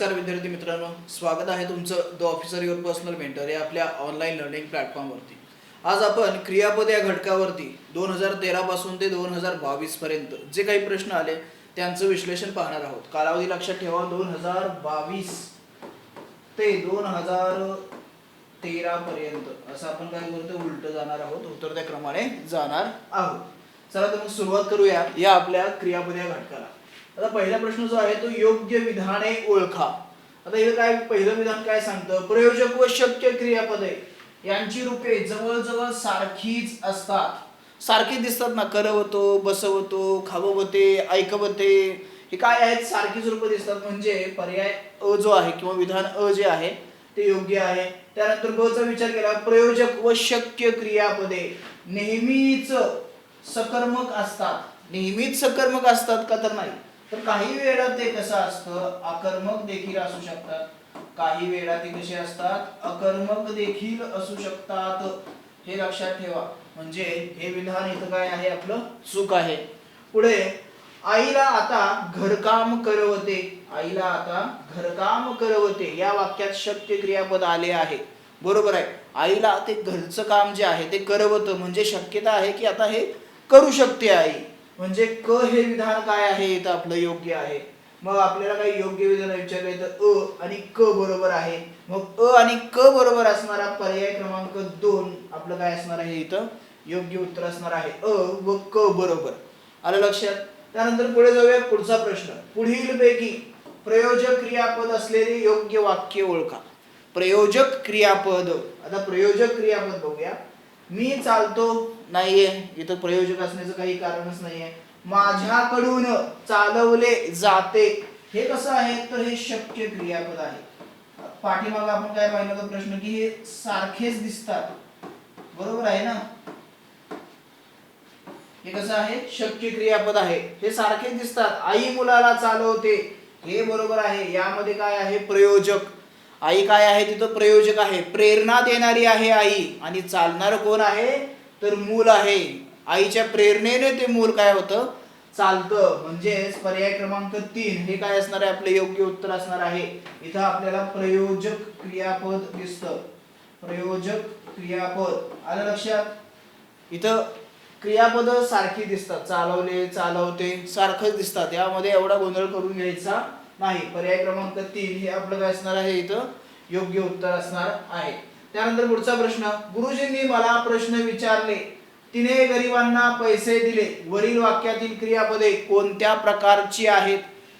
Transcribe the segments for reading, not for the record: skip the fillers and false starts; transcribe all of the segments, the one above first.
नमस्कार विद्यार्थी मित्रांनो, स्वागत आहे तुमचं the officer your personal mentor या आपल्या ऑनलाईन लर्निंग प्लॅटफॉर्मवरती। आज आपण क्रियापद या घटकावरती 2013 पासून ते 2022 पर्यंत जे काही प्रश्न आले त्यांचं विश्लेषण पाहणार आहोत। कालावधी लक्षात ठेवा, 2022 ते 2013 पर्यंत असं आपण काय करतो, उलट जाणार आहोत, उत्तर त्या क्रमाने जाणार आहोत। चला तर मग सुरुवात करूया या आपल्या क्रियापद या घटकाला। आता पहिला प्रश्न जो आहे तो योग्य विधाने ओळखा। आता हे काय पहिलं विधान काय सांगतं, प्रयोजक व शक्य क्रियापदे यांची रूपे जवळजवळ सारखीच असतात। सारखी दिसतात ना, करवतो, बसवतो, खाववते, ऐकवते, हे काय आहेत, सारखीच रूपे दिसतात। म्हणजे पर्याय अ जो आहे किंवा विधान अ जे आहे ते योग्य आहे। त्यानंतर ब चा विचार केला, प्रयोजक व शक्य क्रियापदे नेहमीच सकर्मक असतात। नेहमीच सकर्मक असतात का, तर नाही, तर काही वेळा ते कसं असतं, आकर्मक देखील असू शकतात। काही वेळा ते कसे असतात, अकर्मक देखील असू शकतात, हे लक्षात ठेवा। म्हणजे हे विधान इथं काय आहे, आपलं चूक आहे। पुढे, आईला आता घरकाम करवते, आईला आता घरकाम करवते या वाक्यात शक्य क्रियापद आले आहे, बरोबर आहे। आईला ते घरचं काम जे आहे ते करवतं, म्हणजे शक्यता आहे की आता हे करू शकते आई, म्हणजे क हे विधान काय आहे, इथं आपलं योग्य आहे। मग आपल्याला काही योग्य विधान विचारले तर अ आणि क बरोबर आहे। मग अ आणि क बरोबर असणारा पर्याय क्रमांक 2 आपलं काय असणार आहे, इथं योग्य उत्तर असणार आहे, अ व क बरोबर। आलं लक्षात। त्यानंतर पुढे जाऊया, पुढचा प्रश्न, पुढील पैकी प्रयोजक क्रियापद असलेले योग्य वाक्य ओळखा। प्रयोजक क्रियापद, आता प्रयोजक क्रियापद बघूया। मी चालतो, नाहीये, इथं प्रयोजक असण्याचं काही कारणच नाहीये। माझ्याकडून चालवले जाते, हे कसं आहे, तर हे शक्य क्रियापद आहे। पाठीमागे आपण काय पाहिलं होता प्रश्न, की हे सारखेच दिसतात, बरोबर आहे ना। हे कसं आहे, शक्य क्रियापद आहे, हे सारखेच दिसतात। आई मुलाला चालवते, हे बरोबर आहे। यामध्ये काय आहे, प्रयोजक, आई काय आहे, तिथं प्रयोजक आहे, प्रेरणा देणारी आहे आई, आणि चालणार कोण आहे, तर मूल आहे। आईच्या प्रेरणेने ते मूल काय होतं, चालतं। म्हणजे पर्याय क्रमांक 3 हे काय असणार आहे, आपले योग्य उत्तर असणार आहे। इथं आपल्याला प्रयोजक क्रियापद दिसतं, प्रयोजक क्रियापद, आलं लक्षात। इथं क्रियापद सारखी दिसतात, चालवले, चालवते, सारखंच दिसतात, यामध्ये एवढा गोंधळ करून घ्यायचा नाही। पर्याय क्रमांक 3 हे आपलं काय असणार आहे, इथं योग्य उत्तर असणार आहे। त्यानंतर पुढचा प्रश्न, गुरुजींनी मला प्रश्न विचारले, तिने गरिबांना पैसे दिले, वरील वाक्यातील क्रियापदे कोणत्या प्रकारची आहेत।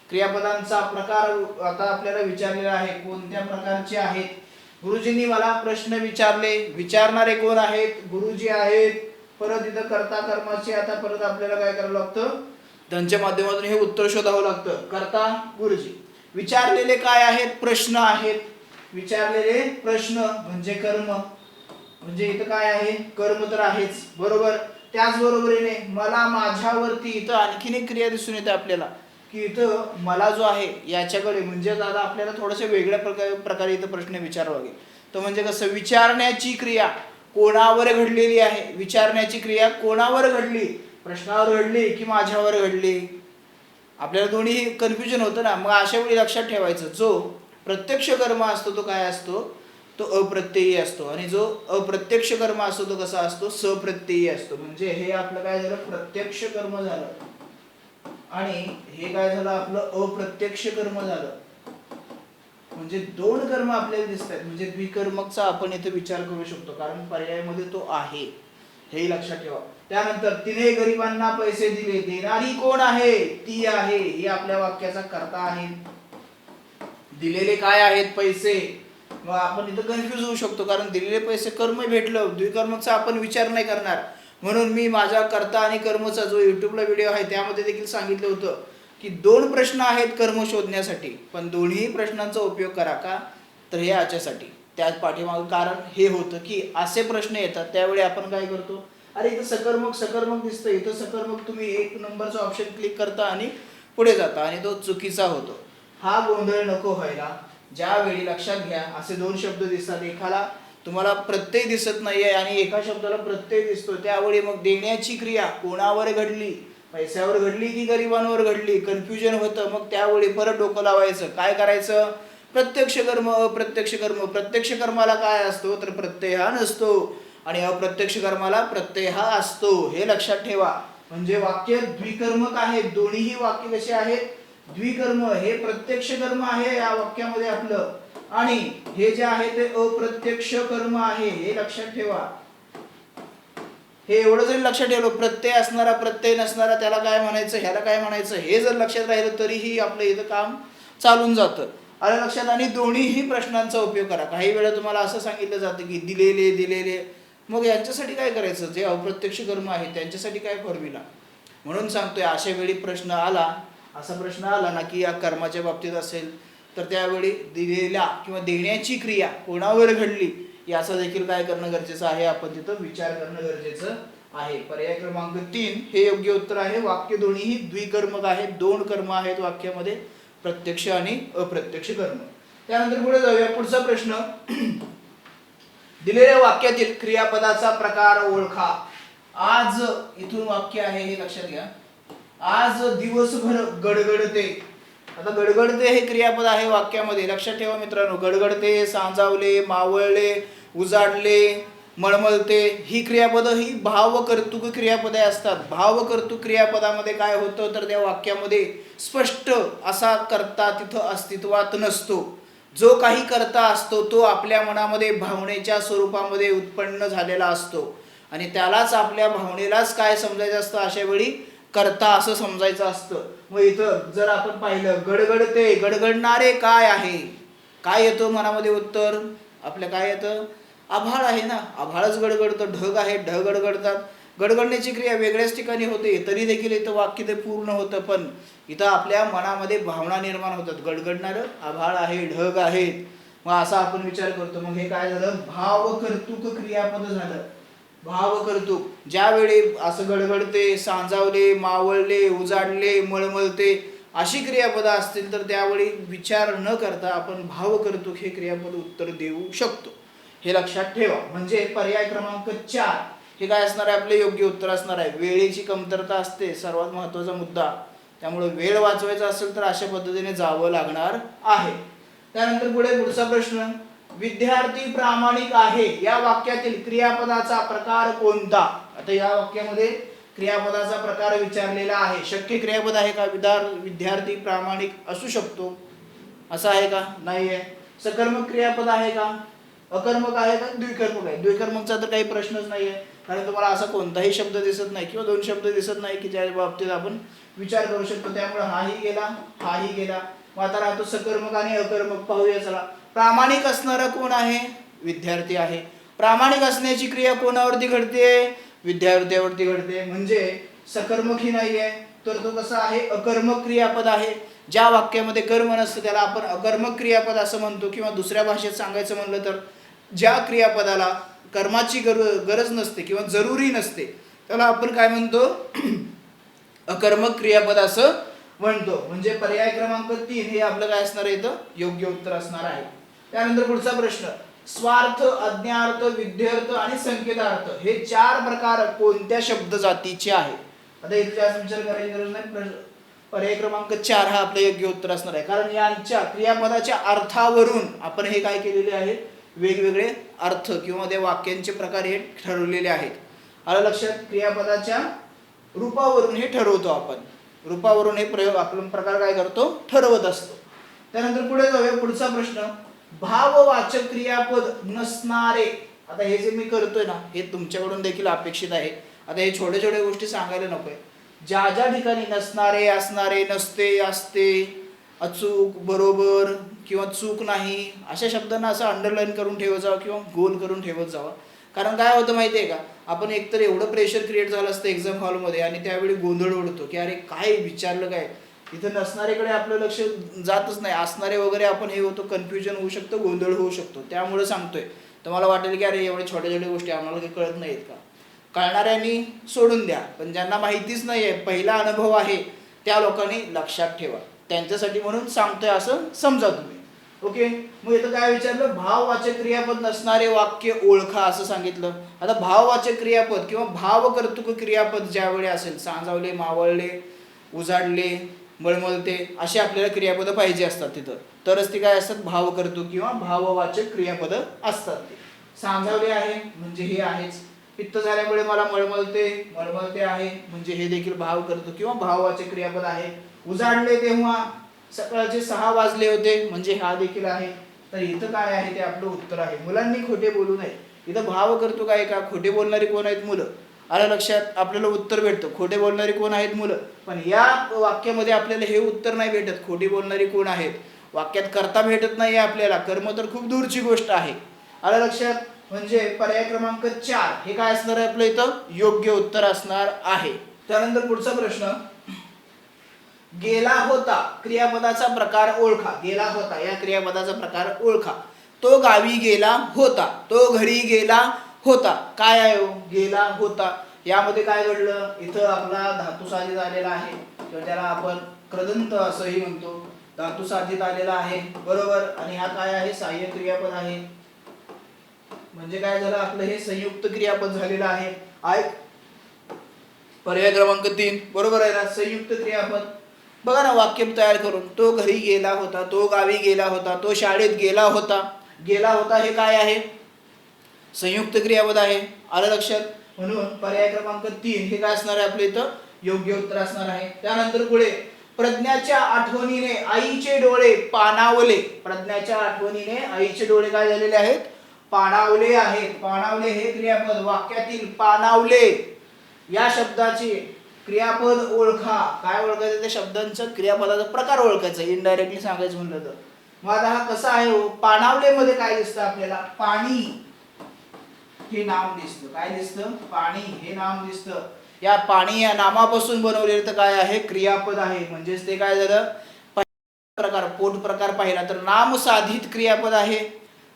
क्रियापदांचा प्रकार आता आपल्याला विचारलेला आहे, कोणत्या प्रकारचे आहेत। गुरुजींनी मला प्रश्न विचारले, विचारणारे कोण आहेत, गुरुजी आहेत। परत इथं कर्ता कर्माचे, आता परत आपल्याला काय करावं लागतं, त्यांच्या माध्यमातून हे उत्तर शोधावं लागतं। कर्ता गुरुजी, विचारलेले काय आहेत, प्रश्न आहेत। विचारलेले प्रश्न म्हणजे कर्म, म्हणजे इथं काय आहे, कर्म तर आहेच, बरोबर। त्याच बरोबरीने मला माझ्यावरती, इथं आणखीन एक क्रिया दिसून येते आपल्याला, की इथं मला जो आहे याच्याकडे, म्हणजे दादा आपल्याला थोडंसं वेगळ्या प्रकारे इथं प्रश्न विचारावा लागेल। तो म्हणजे कसं, विचारण्याची क्रिया कोणावर घडलेली आहे, विचारण्याची क्रिया कोणावर घडली, प्रश्नावर घडली की माझ्यावर घडली, आपल्याला दोन्ही कन्फ्युजन होतं ना। मग अशा वेळी लक्षात ठेवायचं, जो प्रत्यक्ष कर्म असतो तो काय असतो, तो अप्रत्ययी असतो, आणि जो अप्रत्यक्ष कर्म असतो तो कसा असतो, सप्रत्ययी असतो। म्हणजे हे आपलं काय झालं, प्रत्यक्ष कर्म झालं, आणि हे काय झालं, आपलं अप्रत्यक्ष कर्म झालं। म्हणजे दोन कर्म आपल्याला दिसतात, म्हणजे द्विकर्मकचा आपण इथे विचार करू शकतो, कारण पर्यायामध्ये तो आहे, हे लक्षात ठेवा। त्यानंतर तिने गरिबांना पैसे दिले, देणारी कोण आहे, ती आहे, ही आपल्या वाक्याचा कर्ता आहे। दिलेले काय आहेत, पैसे, मग आपण इथं कन्फ्युज होऊ शकतो, कारण दिलेले पैसे कर्म भेटलं, द्विकर्मकचा आपण विचार नाही करणार। म्हणून मी माझ्या कर्ता आणि कर्मचा जो युट्यूबला व्हिडिओ आहे त्यामध्ये देखील सांगितलं होतं की 2 प्रश्न आहेत कर्म शोधण्यासाठी, पण दोन्ही प्रश्नांचा उपयोग करा का, तर हे याच्यासाठी, त्याच पाठीमागं कारण हे होतं की असे प्रश्न येतात त्यावेळी आपण काय करतो, अरे इथं सकर्मक सकर्मक दिसतं, इथं सकर्मक, तुम्ही 1 नंबरचा ऑप्शन क्लिक करता आणि पुढे जाता, आणि तो चुकीचा होतो। हा गोंधळ नको व्हायला, ज्यावेळी लक्षात घ्या, असे 2 शब्द दिसतात, एकाला तुम्हाला प्रत्यय दिसत नाहीये आणि एका शब्दाला प्रत्यय दिसतो, त्यावेळी मग देण्याची क्रिया कोणावर घडली, पैशावर घडली की गरिबांवर घडली, कन्फ्युजन होतं। मग त्यावेळी परत डोकं लावायचं, काय करायचं, प्रत्यक्ष कर्म अप्रत्यक्ष कर्म, प्रत्यक्ष कर्माला काय असतो तर प्रत्यय हा नसतो आणि अप्रत्यक्ष कर्माला प्रत्यय हा असतो, हे लक्षात ठेवा. म्हणजे वाक्य द्विकर्मक आहे, दोन्हीही वाक्य कसे आहेत द्विकर्म. हे प्रत्यक्ष कर्म आहे या वाक्यामध्ये आपलं आणि हे जे आहे ते अप्रत्यक्ष कर्म आहे, हे लक्षात ठेवा. हे एवढं जरी लक्षात ठेवलं, प्रत्यय असणारा प्रत्यय नसणारा त्याला काय म्हणायचं ह्याला काय म्हणायचं हे जर लक्षात राहिलं तरीही आपलं इथं काम चालून जातं. आलं लक्षात. आणि दोन्हीही प्रश्नांचा उपयोग करा. काही वेळा तुम्हाला असं सांगितलं जातं की दिलेले, मग यांच्यासाठी काय करायचं, जे अप्रत्यक्ष कर्म आहे त्यांच्यासाठी काय फॉर्म्युला. म्हणून सांगतोय अशा वेळी असा प्रश्न आला ना की या कर्माच्या बाबतीत असेल तर त्यावेळी दिलेल्या किंवा देण्याची क्रिया कोणावर घडली याचा देखील काय करणं गरजेचं आहे, आपण तिथं विचार करणं गरजेचं आहे. पर्याय क्रमांक 3 हे योग्य उत्तर आहे. वाक्य दोन्हीही द्विकर्मक आहेत, 2 कर्म आहेत वाक्यामध्ये, प्रत्यक्ष आणि अप्रत्यक्ष कर्म. त्यानंतर पुढे जाऊया. पुढचा प्रश्न, दिलेल्या वाक्यातील क्रियापदाचा प्रकार ओळखा. आज इथून वाक्य आहे हे लक्षात घ्या. आज दिवसभर गडगडते. आता गडगडते हे क्रियापद आहे वाक्यामध्ये, लक्षात ठेवा मित्रांनो. गडगडते, सांजावले, मावळले, उजाडले, मळमळते ही क्रियापद ही भावकर्तृक क्रियापदे असतात. भावकर्तृक क्रियापदामध्ये काय होतं तर त्या वाक्यामध्ये स्पष्ट असा कर्ता तिथं अस्तित्वात नसतो. जो काही कर्ता असतो तो आपल्या मनामध्ये भावनेच्या स्वरूपामध्ये उत्पन्न झालेला असतो आणि त्यालाच आपल्या भावनेलाच काय समजायचं असतं, अशा वेळी कर्ता असं समजायचं असतं. मग इथं जर आपण पाहिलं गडगडते, गडगडणारे काय आहे, काय येतं मनामध्ये उत्तर आपल्या, काय येतं आभाळ आहे ना, आभाळच गडगडतं. ढग आहे, ढग गडगडतात. गडगडण्याची क्रिया वेगळ्याच ठिकाणी होते तरी देखील इथं वाक्य ते पूर्ण होतं, पण इथं आपल्या मनामध्ये भावना निर्माण होतात. गडगडणारं आभाळ आहे, ढग आहेत, मग असा आपण विचार करतो. मग हे काय झालं, भावकर्तृक क्रियापद झालं. भावकर्तृक ज्यावेळी असं गडगडते, सांजावले, मावळले, उजाडले, मळमळते अशी क्रियापद असतील तर त्यावेळी विचार न करता आपण भावकर्तृक हे क्रियापद उत्तर देऊ शकतो, हे लक्षात ठेवा. म्हणजे पर्याय क्रमांक 4 हे काय असणार आहे, आपले योग्य उत्तर असणार आहे. वेळेची कमतरता असते सर्वात महत्वाचा मुद्दा, त्यामुळे वेळ वाचवायचा असेल तर अशा पद्धतीने जावं लागणार आहे. त्यानंतर पुढचा प्रश्न, विद्यार्थी प्रामाणिक आहे या वाक्यातील क्रियापदाचा प्रकार कोणता. आता या वाक्यामध्ये क्रियापदाचा प्रकार विचारलेला आहे. शक्य क्रियापद आहे का, विद्यार्थी प्रामाणिक असू शकतो असं आहे का, नाही आहे. सकर्मक क्रियापद आहे का, अकर्मक आहे का, द्विकर्मक आहे. द्विकर्मकचा तर काही प्रश्नच नाही आहे, कारण तुम्हाला असा कोणताही शब्द दिसत नाही किंवा 2 शब्द दिसत नाही की ज्या बाबतीत आपण विचार करू शकतो. त्यामुळे हाही गेला, हाही गेला. मग आता राहतो सकर्मक आणि अकर्मक. पाहूया चला. प्रामाणिक असणारा कोण आहे, विद्यार्थी आहे. प्रामाणिक असण्याची क्रिया कोणावरती घडते, विद्यार्थ्यावरती घडते. म्हणजे सकर्मक ही नाही आहे तर तो कसा आहे, अकर्मक क्रियापद आहे. ज्या वाक्यामध्ये कर्म नसतं त्याला आपण अकर्मक क्रियापद असं म्हणतो, किंवा दुसऱ्या भाषेत सांगायचं म्हणलं तर ज्या क्रियापदाला कर्माची गरज नसते किंवा जरुरी नसते त्याला आपण काय म्हणतो, अकर्मक क्रियापद असं म्हणतो. म्हणजे पर्याय क्रमांक 3 हे आपलं काय असणार आहे, इथं योग्य उत्तर असणार आहे. त्यानंतर पुढचा प्रश्न, स्वार्थ, अज्ञार्थ, विध्यर्थ आणि संकेतार्थ हे 4 प्रकार कोणत्या शब्द जातीचे आहेत. आता इथे जास्त विचार करायची गरज नाही. पर्याय क्रमांक 4 हा आपलं योग्य उत्तर असणार आहे, कारण यांच्या क्रियापदाच्या अर्थावरून आपण हे काय केलेले आहे, वेगवेगळे अर्थ किंवा त्या वाक्यांचे प्रकार हे ठरवलेले आहेत. आलं लक्षात. क्रियापदाच्या रूपावरून हे ठरवतो आपण, रूपावरून हे प्रयोग आपण प्रकार काय करतो, ठरवत असतो. त्यानंतर पुढे जाऊया. पुढचा प्रश्न, भाववाचक क्रियापद नसणारे. आता हे जे मी करतोय ना हे तुमच्याकडून देखील अपेक्षित आहे. आता हे छोट्या छोट्या गोष्टी सांगायला नकोय. ज्या ज्या ठिकाणी नसणारे, असणारे, नसते, असते, अचूक, बरोबर किंवा चूक नाही अशा शब्दांना असं अंडरलाईन करून ठेवत जावं किंवा गोल करून ठेवत जावं. कारण काय होतं माहिती आहे का, आपण एकतर एवढं प्रेशर क्रिएट झालं असतं एक्झाम हॉलमध्ये आणि त्यावेळी गोंधळ उडतो की अरे काय विचारलं काय, इथं नसणारेकडे आपलं लक्ष जातच नाही, असणारे वगैरे आपण हे होतो, कन्फ्युजन होऊ शकतं, गोंधळ होऊ शकतो. त्यामुळे सांगतोय. तुम्हाला वाटेल की अरे एवढ्या छोट्या छोट्या गोष्टी आम्हाला काही कळत नाहीत का, कळणाऱ्यांनी सोडून द्या, पण ज्यांना माहितीच नाही आहे, पहिला अनुभव आहे, त्या लोकांनी लक्षात ठेवा. त्यांच्यासाठी म्हणून सांगतोय असं समजा तुम्ही. ओके. मग इथं काय विचारलं, भाववाचक क्रियापद नसणारे वाक्य ओळखा असं सांगितलं. आता भाववाचक क्रियापद किंवा भावकर्तृक क्रियापद ज्यावेळी असेल, सांजावले, मावळले, उजाडले, मळमळते, अशी आपल्याला क्रियापदं पाहिजे असतात तिथं, तरच ती काय असतात, भाव करतो किंवा भाववाचक क्रियापदं असतात. ते सांजावले आहे म्हणजे हे आहेच, पित्त झाल्यामुळे मला मळमळते, मळमळते आहे म्हणजे हे देखील भाव करतो किंवा भाववाचक क्रियापद आहे. उजाडले तेव्हा सकाळचे 6 वाजले होते म्हणजे हा देखील आहे. तर इथं काय आहे ते आपलं उत्तर आहे. मुलांनी खोटे बोलू नये. इथं भाव करतो काय का, खोटे बोलणारी कोण आहेत, मुलं. आलं लक्षात, आपल्याला उत्तर भेटतं खोटे बोलणारी कोण आहेत, मुलं. पण या वाक्यामध्ये आपल्याला हे उत्तर नाही भेटत, खोटी बोलणारी कोण आहेत. वाक्यात करता भेटत नाही आपल्याला, कर्म तर खूप दूरची गोष्ट आहे. आलं लक्षात. म्हणजे पर्याय क्रमांक 4 हे काय असणार आहे आपलं इथं, योग्य उत्तर असणार आहे. त्यानंतर पुढचा प्रश्न, गेला होता क्रियापदाचा प्रकार ओळखा. गेला होता या क्रियापदाचा प्रकार ओळखा. तो गावी गेला होता, तो घरी गेला होता. काय आहे हो, गेला होता. यामध्ये काय घडलं, इथं आपला धातू साधित आलेला आहे किंवा त्याला आपण कृदंत असंही म्हणतो. धातू साधित आलेला आहे, बरोबर. आणि हा काय आहे, सहाय्यक क्रियापद आहे. म्हणजे काय झालं, आपलं हे संयुक्त क्रियापद झालेलं आहे. पर्याय क्रमांक 3 बरोबर आहे ना, संयुक्त क्रियापद. बघा ना वाक्य तयार करून, तो घरी गेला होता, तो गावी गेला होता, तो शाळेत गेला होता. गेला होता हे काय आहे, संयुक्त क्रियापद आहे. आलं लक्षात. म्हणून पर्याय क्रमांक 3 हे काय असणार आहे आपल्या इथं, योग्य उत्तर असणार आहे. त्यानंतर पुढे, प्रज्ञाच्या आठवणीने आईचे डोळे पाणावले. प्रज्ञाच्या आठवणीने आईचे डोळे काय झालेले आहेत, पाणावले आहेत. पाणावले हे क्रियापद. वाक्यातील पाणावले या शब्दाचे क्रियापद ओळखा. काय ओळखायचं, त्या शब्दांचा क्रियापदाचा प्रकार ओळखायचा, इनडायरेक्टली सांगायचं म्हणलं तर. मग आता हा कसा आहे हो, पाणावले मध्ये काय दिसतं आपल्याला, पाणी हे नाम दिसतं. काय दिसतं, पाणी हे नाम दिसतं. या पाणी या नामापासून बनवलेलं तर काय आहे, क्रियापद आहे. म्हणजेच ते काय झालं, प्रकार, पोट प्रकार पाहिला तर नाम साधित क्रियापद आहे.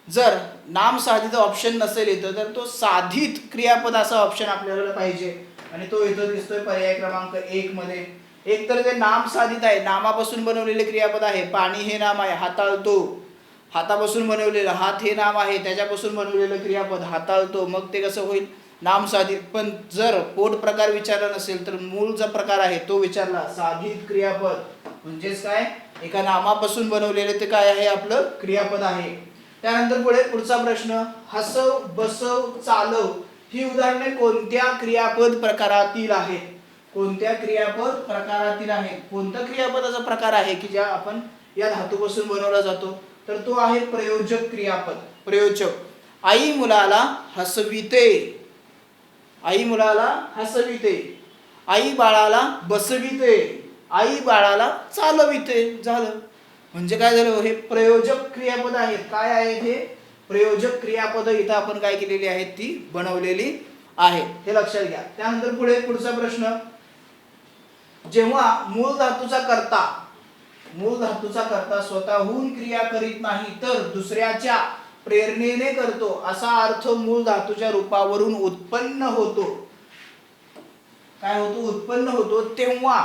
जर नाम साधित ऑप्शन नसेल इथं, तर तो साधित क्रियापद असा ऑप्शन आपल्याला पाहिजे. आणि तो इथं दिसतोय पर्याय क्रमांक 1 मध्ये. एक तर ते नाम साधित आहे, नामापासून बनवलेले क्रियापद आहे. पाणी हे नाम आहे, हाताळतो, हातापासून बनवलेलं, हात हे नाम आहे, त्याच्यापासून बनवलेलं क्रियापद हाताळतो. मग ते कसं होईल, नाम साधित. पण जर पोट प्रकार विचारला नसेल तर मूळ जो प्रकार आहे तो विचारला, साधित क्रियापद. म्हणजेच काय, एका नामापासून बनवलेले ते काय आहे, आपलं क्रियापद आहे. त्यानंतर पुढे पुढचा प्रश्न, हसव, बसव, चालव ही उदाहरणे कोणत्या क्रियापद प्रकारातील आहेत. कोणत्या क्रियापद प्रकारातील आहेत. कोणता क्रियापदाचा प्रकार आहे की ज्या आपण या धातूपासून बनवला जातो, तर तो आहे प्रयोजक क्रियापद. प्रयोजक. आई मुलाला हसविते, आई मुलाला हसविते, आई बाळाला बसविते, आई बाळाला चालविते. झालं. म्हणजे काय झालं, हे प्रयोजक क्रियापद आहेत. काय आहेत हे, प्रयोजक क्रियापद इथं आपण काय केलेली आहेत, ती बनवलेली आहे. हे लक्षात घ्या. त्यानंतर पुढे पुढचा प्रश्न, जेव्हा मूळ धातूचा कर्ता, मूळ धातूचा कर्ता स्वतःहून क्रिया करीत नाही तर दुसऱ्याच्या प्रेरणेने करतो, असा अर्थ मूळ धातूच्या रूपावरून उत्पन्न होतो. काय होतो, उत्पन्न होतो. तेव्हा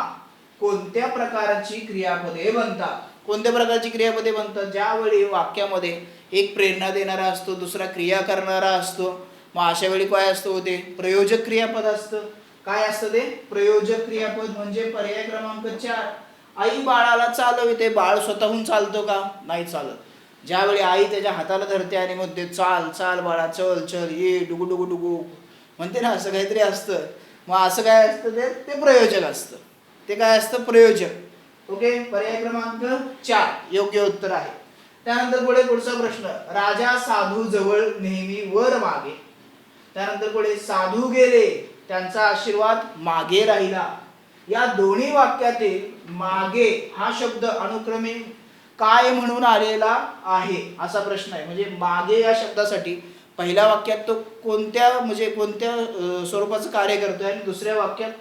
कोणत्या प्रकारची क्रियापदे बनतात. कोणत्या प्रकारची क्रियापदे बनतात, ज्यावेळी वाक्यामध्ये एक प्रेरणा देणारा असतो, दुसरा क्रिया करणारा असतो. मग अशा वेळी काय असतं, ते प्रयोजक क्रियापद असतं. काय असतं ते, प्रयोजक क्रियापद. म्हणजे पर्याय क्रमांक 4, आई बाळाला चालविते. बाळ स्वतःहून चालतो का, नाही चालत. ज्यावेळी आई त्याच्या हाताला धरते आणि मग ते चाल चाल बाळा, चल चल, ये डुगू डुगू डुगू म्हणते ना, असं काहीतरी असतं. मग असं काय असतं, ते प्रयोजक असतं. ते काय असतं, प्रयोजक. ओके, पर्याय क्रमांक 4 योग्य उत्तर आहे. त्यानंतर पुढे पुढचा प्रश्न, राजा साधू जवळ नेहमी वर मागे. त्यानंतर पुढे, साधू गेले त्यांचा आशीर्वाद मागे राहिला. या दोन्ही वाक्यातील मागे हा शब्द अनुक्रमे काय म्हणून आलेला आहे, असा प्रश्न आहे. म्हणजे मागे या शब्दासाठी पहिल्या वाक्यात तो कोणत्या, म्हणजे कोणत्या स्वरूपाचं कार्य करतोय आणि दुसऱ्या वाक्यात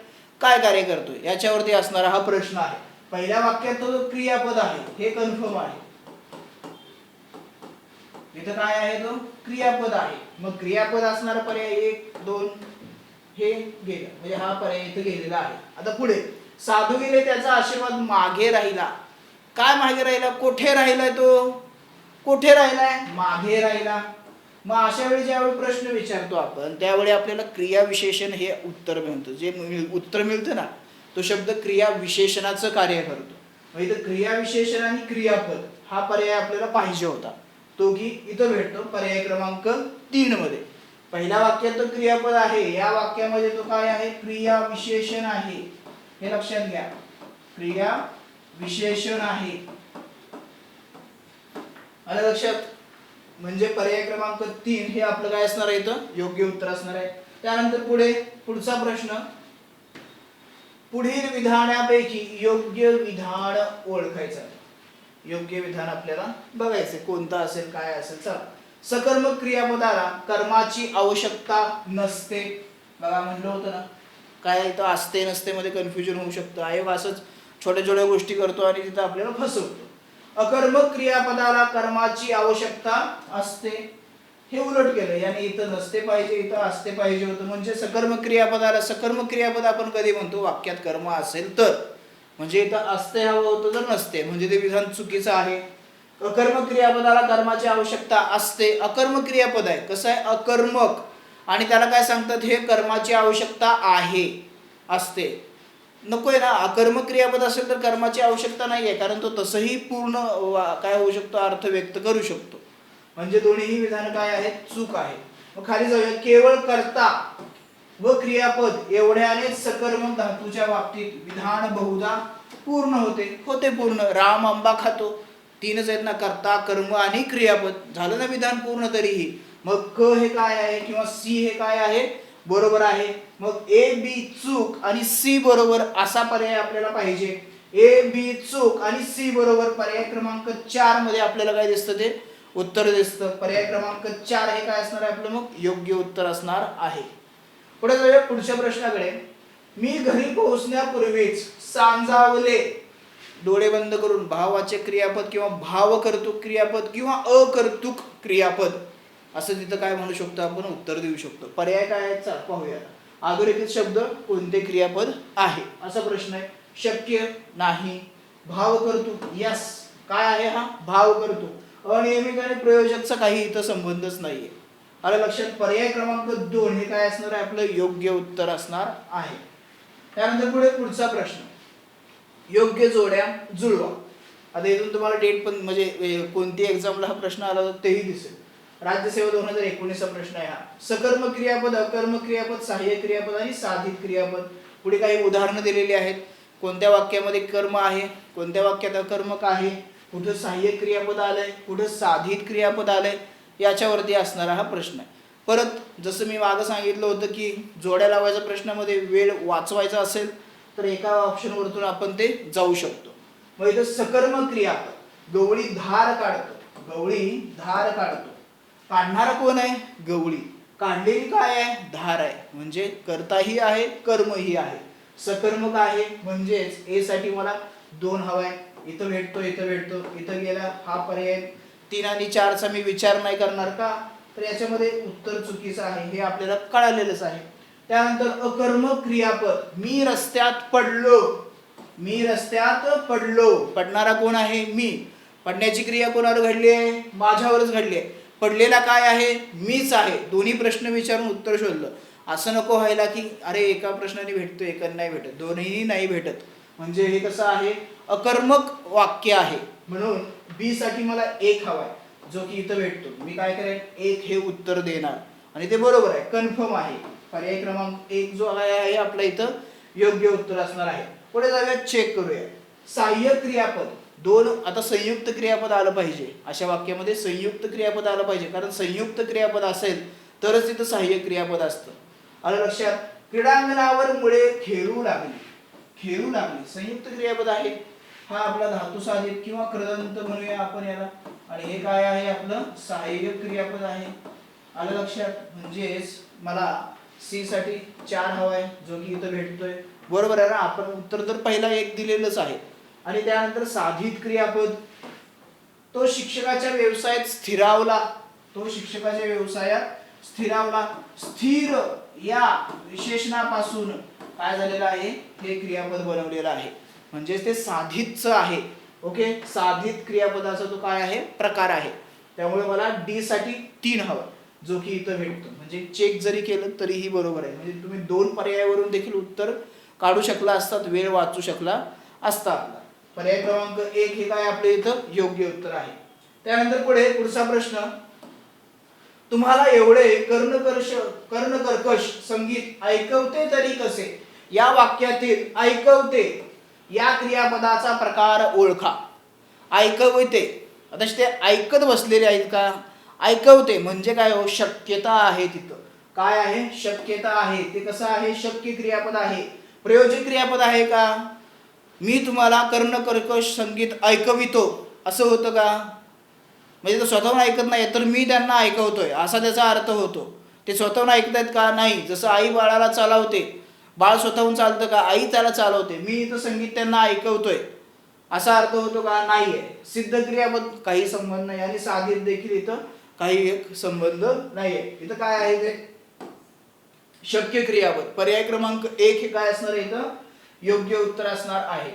काय कार्य करतोय, याच्यावरती असणारा हा प्रश्न आहे. पहिल्या वाक्यात तो क्रियापद आहे, हे कन्फर्म आहे. इथं काय आहे, तो क्रियापद आहे. मग क्रियापद असणारा पर्याय 1, 2 हे गेलं, म्हणजे हा पर्याय इथं गेलेला आहे. आता पुढे, साधू गेले त्याचा आशीर्वाद मागे राहिला. काय मागे राहिला, कोठे राहिलाय तो, कोठे राहिलाय, मागे राहिला. मग अशा वेळी ज्यावेळी प्रश्न विचारतो आपण, त्यावेळी आपल्याला क्रियाविशेषण हे उत्तर मिळतं. जे उत्तर मिळतं ना, तो शब्द क्रिया विशेषणाचं कार्य करतो. मग इथं क्रियाविशेषण आणि क्रियापद हा पर्याय आपल्याला पाहिजे होता, तो की इथं भेटतो पर्याय क्रमांक 3 मध्ये. पहिल्या वाक्यात तो क्रियापद आहे, या वाक्यामध्ये तो काय आहे, क्रियाविशेषण आहे. हे लक्षात घ्या, क्रियाविशेषण आहे. आलं लक्षात? म्हणजे पर्याय क्रमांक 3 हे आपलं काय असणार आहे, इथं योग्य उत्तर असणार आहे. त्यानंतर पुढचा प्रश्न, पुढील विधानापैकी योग्य विधान ओळखायचं. योग्य विधान आपल्याला बघायचं कोणतं असेल, काय असेल. चला, सकर्मक क्रियापदाला कर्माची आवश्यकता नसते. बघा म्हणलं होतं ना, काय इथं असते नसते मध्ये कन्फ्युजन होऊ शकतं. आयोग असंच छोट्या छोट्या गोष्टी करतो आणि तिथं आपल्याला फसवतो. अकर्मक क्रियापदाला कर्माची आवश्यकता असते, हे उलट केलं, याने इथं नसते पाहिजे, इथं असते पाहिजे होतं. म्हणजे सकर्मक क्रियापदाला, सकर्मक क्रियापद आपण कधी म्हणतो, वाक्यात कर्म असेल तर. म्हणजे इथं असते हवं होतं तर नसते, म्हणजे ते विधान चुकीचं आहे. अकर्मक क्रियापदाला कर्माची आवश्यकता असते. अकर्मक क्रियापद आहे, कसं आहे, अकर्मक, आणि त्याला काय सांगतात, हे कर्माची आवश्यकता आहे, असते. नकोय ना, अकर्मक क्रियापद असेल तर कर्माची आवश्यकता नाही आहे, कारण तो तसंही पूर्ण काय होऊ शकतो, अर्थ व्यक्त करू शकतो. म्हणजे दोन्हीही विधान काय आहेत, चूक आहे. मग खाली जाऊया. केवळ कर्ता व क्रियापद एवढ्याने सकर्मक धातूच्या बाबतीत विधान बहुधा पूर्ण होते पूर्ण. राम आंबा खातो, तीनच आहेत ना, कर्ता, कर्म आणि क्रियापद, झालं ना विधान पूर्ण. तरीही मग क हे काय आहे किंवा सी हे काय आहे, बरोबर आहे. मग ए बी चूक आणि सी बरोबर असा पर्याय आपल्याला पाहिजे. ए बी चूक आणि सी बरोबर. पर्याय क्रमांक 4 मध्ये आपल्याला काय दिसतं, ते उत्तर दिसतं. पर्याय क्रमांक 4 हे काय असणार आहे आपलं, मग योग्य उत्तर असणार आहे. पुढे जाऊया पुढच्या प्रश्नाकडे. मी घरी पोहोचण्यापूर्वीच सांजावले, डोळे बंद करून, भाववाचक क्रियापद किंवा भावकर्तृक क्रियापद किंवा अकर्तृक क्रियापद असं तिथं काय म्हणू शकतो आपण, उत्तर देऊ शकतो. पर्याय काय आहे पाहूया. अधोरेखित शब्द कोणते क्रियापद आहे, असा प्रश्न आहे. शक्य नाही. भावकर्तृक, यस, काय आहे हा, भावकर्तृक. अनियमित आणि प्रयोजकचा काही इथं संबंधच नाहीये. आलं लक्षात? पर्याय क्रमांक 2 हे काय असणार आहे, आपलं योग्य उत्तर असणार आहे. त्यानंतर पुढचा प्रश्न, योग्य जोड्या जुळवा. आता इथून तुम्हाला डेट पण, म्हणजे कोणती एक्झामला हा प्रश्न आला होता तेही दिसेल. राज्यसेवा 2019 चा प्रश्न आहे हा. सकर्मक क्रियापद, अकर्मक क्रियापद, सहाय्यक क्रियापद आणि साधित क्रियापद. पुढे काही उदाहरणं दिलेली आहेत. कोणत्या वाक्यामध्ये कर्म आहे, कोणत्या वाक्यात अकर्मक आहे, कुठं सहाय्यक क्रियापद आलंय, कुठं साधित क्रियापद आलंय, याच्यावरती असणारा हा प्रश्न आहे. परत जसं मी मागं सांगितलं होतं की जोड्या लावायच्या प्रश्नामध्ये वेळ वाचवायचा असेल तर एका ऑप्शनवरतून आपण ते जाऊ शकतो. मग इथं सकर्मक क्रियापद, गवळी धार काढतो, गवळी धार काढतो. काढणारा कोण आहे, गवळी. काढलेली काय आहे, धार आहे. म्हणजे कर्ताही आहे, कर्मही आहे. सकर्मक आहे, म्हणजेच ए साठी मला 2 हवाय, इथं भेटतो, इथं भेटतो, इथं गेला हा पर्याय. 3 आणि 4 चा मी विचार नाही करणार का, तर याच्यामध्ये उत्तर चुकीचं आहे, हे आपल्याला कळालेलंच आहे. त्यानंतर अकर्मक क्रियापद, मी रस्त्यात पडलो, मी रस्त्यात पडलो. पडणारा कोण आहे, मी. पडण्याची क्रिया कोणावर घडली आहे, माझ्यावरच घडली आहे. पडलेला काय आहे, मीच आहे. दोन्ही प्रश्न विचारून उत्तर शोधलं. असं नको व्हायला की अरे एका प्रश्नाने भेटतो, एका नाही भेटत, दोन्ही नाही भेटत. म्हणजे हे कसं आहे, अकर्मक वाक्य आहे. म्हणून बी साठी मला 1 हवाय, जो की इथं भेटतो. मी काय करेन, 1 हे उत्तर देणार आणि ते बरोबर आहे, कन्फर्म आहे. पर्याय क्रमांक 1 जो आहे आपला इथं योग्य उत्तर असणार आहे. पुढे जाऊया, चेक करूया. सहाय्यक क्रियापद 2, आता संयुक्त क्रियापद आलं पाहिजे. अशा वाक्यामध्ये संयुक्त क्रियापद आलं पाहिजे, कारण संयुक्त क्रियापद असेल तरच तिथं सहाय्यक क्रियापद असतं. आलं लक्षात? क्रीडांगणावर मुळे खेळू लागली, खेळू लागली संयुक्त क्रियापद आहे. हा आपला धातू साधित किंवा कृदंत म्हणूया आपण याला. आणि हे काय आहे, आपलं सहाय्यक क्रियापद आहे. आलं लक्षात? म्हणजेच मला सी साठी 4 हवाय, जो की इथं भेटतोय. बरोबर आहे ना, आपण उत्तर तर पहिला 1 दिलेलंच आहे. आणि त्यानंतर साधित क्रियापद, तो शिक्षकाच्या व्यवसायात स्थिरावला, तो शिक्षकाच्या व्यवसायात स्थिरावला. स्थिर या विशेषणापासून काय झालेलं आहे, हे क्रियापद बनवलेलं आहे. म्हणजे ते साधितच आहे. ओके, साधित क्रियापदाचा तो काय आहे, प्रकार आहे. त्यामुळे मला डी साठी 3 हवा, जो की इथं भेटतो. म्हणजे चेक जरी केलं तरीही बरोबर आहे. म्हणजे तुम्ही 2 पर्यायावरून देखील उत्तर काढू शकला असतात, वेळ वाचू शकला असता. पर्याय क्रमांक 1 हे काय आपले इथं योग्य उत्तर आहे. त्यानंतर पुढचा प्रश्न, तुम्हाला एवढे कर्णकर्कश संगीत ऐकवते तरी कसे, या वाक्यातील ऐकवते या क्रियापदाचा प्रकार ओळखा. ऐकवते, आता ते ऐकत बसलेले आहेत का, ऐकवते म्हणजे काय हो, शक्यता आहे तिथं. काय आहे, शक्यता आहे. ते कसं आहे, शक्य क्रियापद आहे. प्रयोजक क्रियापद आहे का, मी तुम्हाला कर्णकर्कश संगीत ऐकवितो असं होतं का, म्हणजे तो स्वतःहून ऐकत नाही तर मी त्यांना ऐकवतोय असा त्याचा अर्थ होतो. ते स्वतःहून ऐकतायत का, नाही. जसं आई बाळाला चालवते, बाळ स्वतःहून चालतं का, आई त्याला चालवते, मी इथं संगीत त्यांना ऐकवतोय असा अर्थ होतो का, नाहीये. सिद्ध क्रियापद काही संबंध नाही आणि साधित देखील इथं काही एक संबंध नाहीये. इथं काय आहे ते शक्य क्रियापद. पर्याय क्रमांक 1 हे काय असणार आहे, इथं योग्य उत्तर असणार आहे.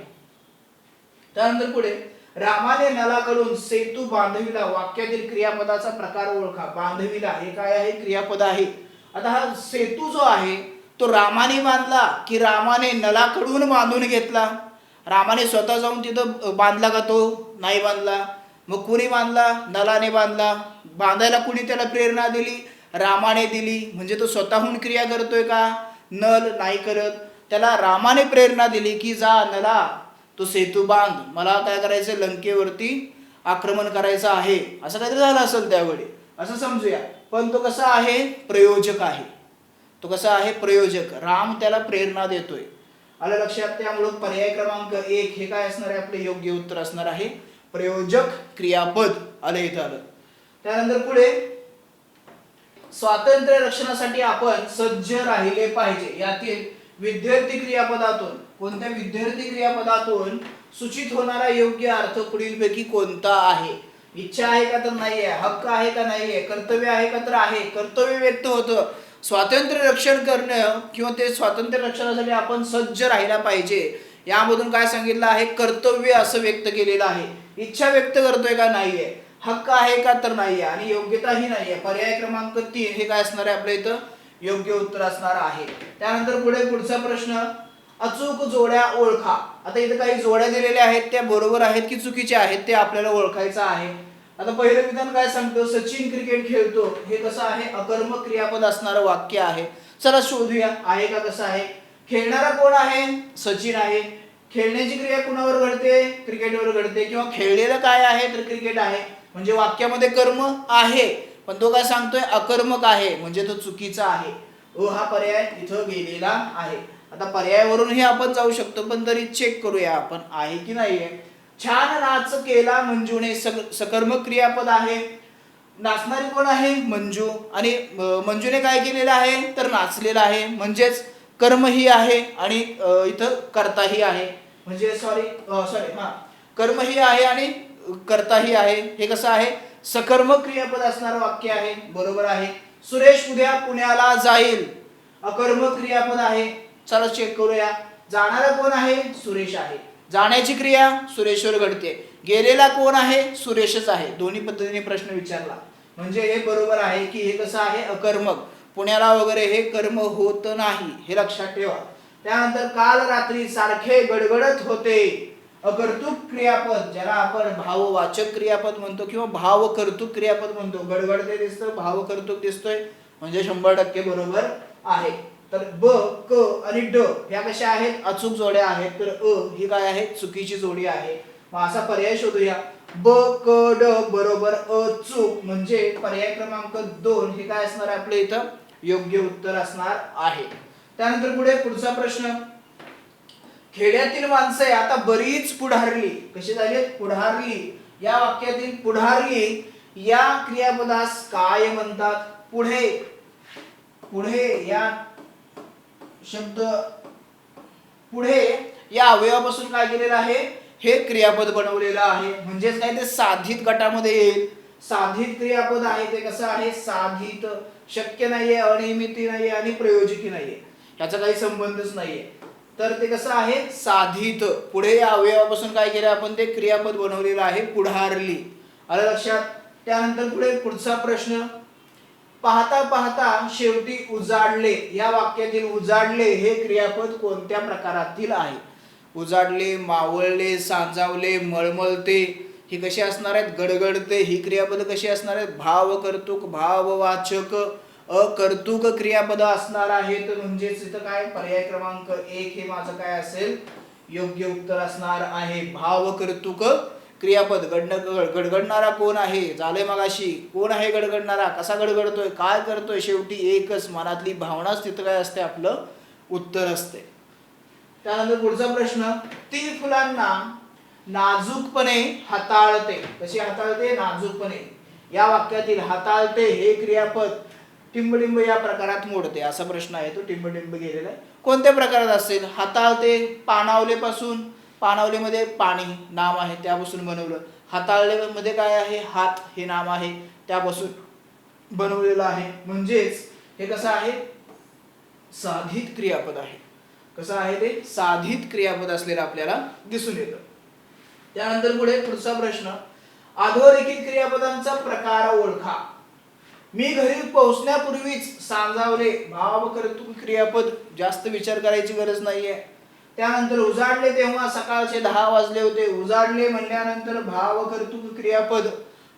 त्यानंतर पुढे, रामाने नलाकडून सेतू बांधविला, वाक्यातील क्रियापदाचा प्रकार ओळखा. बांधविला हे काय आहे, क्रियापद आहे. आता हा सेतू जो आहे तो रामाने बांधला की रामाने नलाकडून बांधून घेतला. रामाने स्वतः जाऊन तिथं बांधला का, तो नाही बांधला. मग कुणी बांधला, नलाने बांधला. बांधायला कुणी त्याला प्रेरणा दिली, रामाने दिली. म्हणजे तो स्वतःहून क्रिया करतोय का, नल नाही करत. त्याला रामाने प्रेरणा दिली की जा नला तो सेतू बांध, मला काय करायचं, लंकेवरती आक्रमण करायचं आहे, असं काहीतरी झालं असेल त्यावेळी असं समजूया. पण तो कसा आहे, प्रयोजक आहे. तो कसा आहे, प्रयोजक. राम त्याला प्रेरणा देतोय. आलं लक्षात. त्यामुळे पर्याय क्रमांक 1 हे काय असणार आहे, आपले योग्य उत्तर असणार आहे प्रयोजक क्रियापद. आलं इथं आलं. त्यानंतर पुढे, स्वातंत्र्य रक्षणासाठी आपण सज्ज राहिले पाहिजे. यातील विद्यार्थी क्रियापदातून, कोणत्या विद्यार्थी क्रियापदातून सूचित होणारा योग्य अर्थ पुढीलपैकी कोणता आहे. इच्छा आहे का तर नाही आहे, हक्क आहे का नाही आहे, कर्तव्य आहे का तर आहे. कर्तव्य व्यक्त होतं, स्वातंत्र्य रक्षण करणं किंवा ते स्वातंत्र्य रक्षणासाठी आपण सज्ज राहायला पाहिजे. यामधून काय सांगितलं आहे, कर्तव्य असं व्यक्त केलेलं आहे. इच्छा व्यक्त करतोय का नाहीये, हक्क आहे का तर नाहीये, आणि योग्यताही नाहीये. पर्याय क्रमांक 3 हे काय असणार आहे आपल्या इथं योग्य उत्तर असणार आहे. त्यानंतर पुढचा प्रश्न, अचूक जोड्या ओळखा. आता इथे काही जोड्या दिलेल्या आहेत, त्या बरोबर आहेत की चुकीच्या आहेत ते आपल्याला ओळखायचं आहे. आता पहिलं विधान काय सांगतो, सचिन क्रिकेट खेळतो. हे कसं आहे, अकर्मक क्रियापद असणारं वाक्य आहे. चला शोधूया आहे का कसं आहे. खेळणारा कोण आहे, सचिन आहे. खेळण्याची क्रिया कुणावर घडते, क्रिकेटवर घडते. किंवा खेळलेलं काय आहे तर क्रिकेट आहे. म्हणजे वाक्यामध्ये कर्म आहे पण तो काय सांगतोय, अकर्मक आहे, म्हणजे तो चुकीचा आहे. हा पर्याय इथं गेलेला आहे. आता पर्यायावरूनही आपण जाऊ शकतो पण तरी चेक करूया आपण आहे की नाहीये. छान नाच केला मंजूने, सकर्मक क्रियापद आहे. नाचणारी कोण आहे, मंजू. आणि मंजूने काय केलेलं आहे तर नाचलेला आहे, म्हणजेच कर्मही आहे आणि इथं कर्ताही आहे. म्हणजे सॉरी कर्मही आहे आणि कर्ताही आहे. हे कसं आहे, सकर्मक क्रियापद असणारं वाक्य आहे. बरोबर आहे. सुरेश उद्या पुण्याला जाईल, अकर्मक क्रियापद आहे. चला चेक करूया. जाणारा कोण आहे, सुरेश आहे. जाण्याची क्रिया सुरेशवर घडते. गेलेला कोण आहे, सुरेशच आहे. दोन्ही पद्धतीने प्रश्न विचारला म्हणजे हे बरोबर आहे की हे कसं आहे, अकर्मक. पुण्याला वगैरे हे कर्म होत नाही, हे लक्षात ठेवा. त्यानंतर काल रात्री सारखे गडगडत होते, अकर्तृक क्रियापद, ज्याला आपण भाववाचक क्रियापद म्हणतो किंवा भावकर्तृक क्रियापद म्हणतो. गडगडते दिसतं, भावकर्तृक दिसतोय, म्हणजे 100% बरोबर आहे. तर ब, क आणि ड ह्या कशा आहेत, अचूक जोड्या आहेत. तर अ ही काय आहे, चुकीची जोडी आहे. मग असा पर्याय शोधूया. ब, क, ड बरोबर अचूक, म्हणजे पर्याय क्रमांक 2 हे काय असणार आहे आपल्या इथं योग्य उत्तर असणार आहे. त्यानंतर पुढचा प्रश्न, खेड्यातील माणसे आता बरीच पुढारली. कशी झाली, पुढारली. या वाक्यातील पुढारली या क्रियापदास काय म्हणतात. पुढे, पुढे या शब्द, पुढे या अवयवापासून काय केलेलं आहे, हे क्रियापद बनवलेलं आहे. म्हणजेच काय, ते साधित गटामध्ये येईल. साधित क्रियापद आहे. ते कसं आहे, साधित. शक्य नाहीये, अनियमित नाहीये आणि प्रयोजकी नाहीये, याचा काही संबंधच नाहीये. तर ते कसं आहे, साधित. पुढे या अवयवापासून काय केलं आपण, ते क्रियापद बनवलेलं आहे, पुढारली. आलं लक्षात. त्यानंतर पुढचा प्रश्न, पाहता पाहता शेवटी उजाडले. या वाक्यातील उजाडले हे क्रियापद कोणत्या प्रकारातील आहे. उजाडले, मावळले, सांजावले, मळमळते ही कशी असणार आहेत? गडगडते. ही क्रियापद कशी असणार आहेत? भाव कर्तुक, भाववाचक, अकर्तुक क्रियापद असणार आहेत. म्हणजेच इथं काय पर्याय क्रमांक 1 हे माझं काय असेल? योग्य उत्तर असणार आहे. भाव कर्तुक क्रियापद. गडगडणारा कोण आहे? झालंय मगाशी. कोण आहे गडगडणारा? कसा गडगडतोय? काय करतोय? शेवटी एकच मनातली भावनाच तिथं काय असते? आपलं उत्तर असते. त्यानंतर पुढचा प्रश्न, ती फुलांना नाजूकपणे हाताळते. कशी हाताळते? नाजूकपणे. या वाक्यातील हाताळते हे क्रियापद टिंबडिंब या प्रकारात मोडते. असा प्रश्न आहे तो, टिंबडिंब गेलेला आहे. कोणत्या प्रकारात असेल? हाताळते पाणावले पासून, पाणावलेमध्ये पाणी नाम आहे त्यापासून बनवलं. हाताळले मध्ये काय आहे? हात हे नाम आहे त्यापासून बनवलेलं आहे. म्हणजेच हे कसं आहे? साधित क्रियापद आहे. कसं आहे ते? साधित क्रियापद असलेलं आपल्याला दिसून येतं. त्यानंतर पुढे पुढचा प्रश्न, अधोरेखित क्रियापदांचा प्रकार ओळखा. मी घरी पोहोचण्यापूर्वीच सांजावले, भाव कर्तृक क्रियापद. जास्त विचार करायची गरज नाहीये. त्यानंतर उजाडले तेव्हा सकाळचे 10 वाजले होते. उजाडले म्हणल्यानंतर भाव कर्तृक क्रियापद.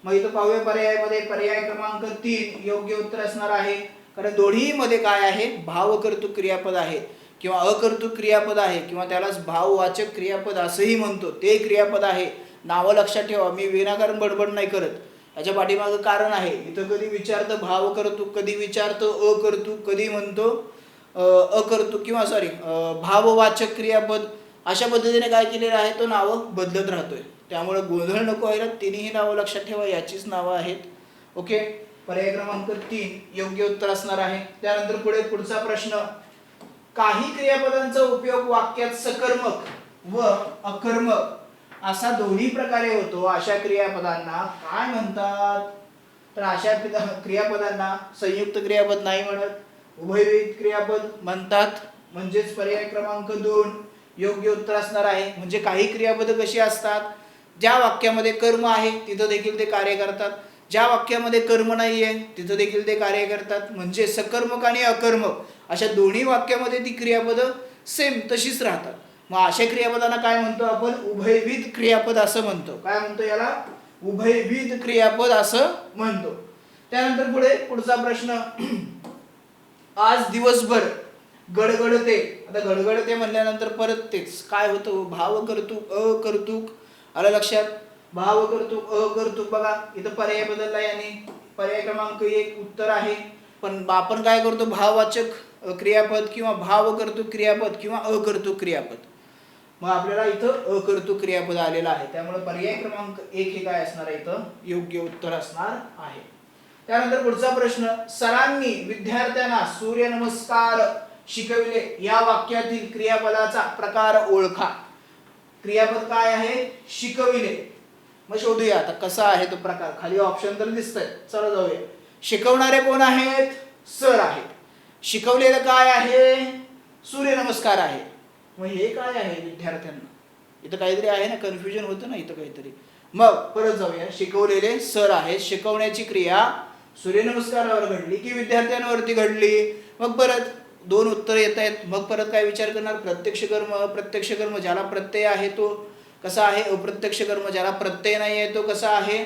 मग इथं पाहूया पर्यायामध्ये पर्याय क्रमांक 3 योग्य उत्तर असणार आहे. कारण दोन्ही मध्ये काय आहे? भाव कर्तृक क्रियापद आहे किंवा अकर्तृक क्रियापद आहे किंवा त्यालाच भाववाचक क्रियापद असंही म्हणतो. ते क्रियापद आहे. नावं लक्षात ठेवा. मी विनाकारण बडबड नाही करत. याच्या पाठीमागं कारण आहे. इथं कधी विचारतं भाव कर्तृक, कधी विचारतं अकर्तृक, कधी म्हणतो अकर्तृक किंवा भाववाचक क्रियापद. अशा पद्धतीने काय केलेलं आहे? तो नावं बदलत राहतोय. त्यामुळे गोंधळ नको व्हायला. तिन्ही नावं लक्षात ठेवा. याचीच नावं आहेत. ओके. पर्याय क्रमांक 3 योग्य उत्तर असणार आहे. त्यानंतर पुढे पुढचा प्रश्न, काही क्रियापदांचा उपयोग वाक्यात सकर्मक व अकर्मक असा दोन्ही प्रकारे होतो. अशा क्रियापदांना काय म्हणतात? तर अशा क्रियापदांना संयुक्त क्रियापद नाही म्हणत, उभयविध क्रियापद म्हणतात. म्हणजेच पर्याय क्रमांक 2 योग्य उत्तर असणार आहे. म्हणजे काही क्रियापद कशी असतात? ज्या वाक्यामध्ये कर्म आहे तिथं देखील ते कार्य करतात, ज्या वाक्यामध्ये कर्म नाहीये तिथं देखील ते कार्य करतात. म्हणजे सकर्मक आणि अकर्मक अशा दोन्ही वाक्यामध्ये ती क्रियापद सेम तशीच राहतात. मग अशा क्रियापदांना काय म्हणतो आपण? उभयविध क्रियापद असं म्हणतो. काय म्हणतो याला? उभयविध क्रियापद असं म्हणतो. त्यानंतर पुढे पुढचा प्रश्न, आज दिवसभर गडगडते. आता गडगडते म्हणल्यानंतर परत तेच काय होतं? भाव कर्तृक अकर्तृक. आलं लक्षात? भाव कर्तृक अकर्तृक. बघा इथं पर्याय बदलला याने. पर्याय क्रमांक 1 उत्तर आहे. पण आपण काय करतो? भाववाचक क्रियापद किंवा भाव कर्तृक क्रियापद किंवा अकर्तृक क्रियापद. मग आपल्याला इथं अकर्तृक क्रियापद आलेलं आहे. त्यामुळे पर्याय क्रमांक 1 हे काय असणार आहे? इथं योग्य उत्तर असणार आहे. त्यानंतर पुढचा प्रश्न, सरांनी विद्यार्थ्यांना सूर्यनमस्कार शिकविले. या वाक्यातील क्रियापदाचा प्रकार ओळखा. क्रियापद काय आहे? शिकविले. मग शोधूया आता कसा आहे तो प्रकार. खाली ऑप्शन तर दिसतंय. चला जाऊया. शिकवणारे कोण आहेत? सर आहेत. शिकवलेलं काय आहे? सूर्यनमस्कार आहे. मग हे काय आहे? विद्यार्थ्यांना. इथं काहीतरी आहे ना, कन्फ्युजन होतं ना इथं काहीतरी. मग परत जाऊया. शिकवलेले सर आहेत. शिकवण्याची क्रिया सूर्यनमस्कारावर घडली की विद्यार्थ्यांवरती घडली? मग परत 2 उत्तर येत आहेत. मग परत काय विचार करणार? प्रत्यक्ष कर्म अप्रत्यक्ष कर्म. ज्याला प्रत्यय आहे तो कसा आहे? अप्रत्यक्ष कर्म. ज्याला प्रत्यय नाही आहे तो कसा आहे?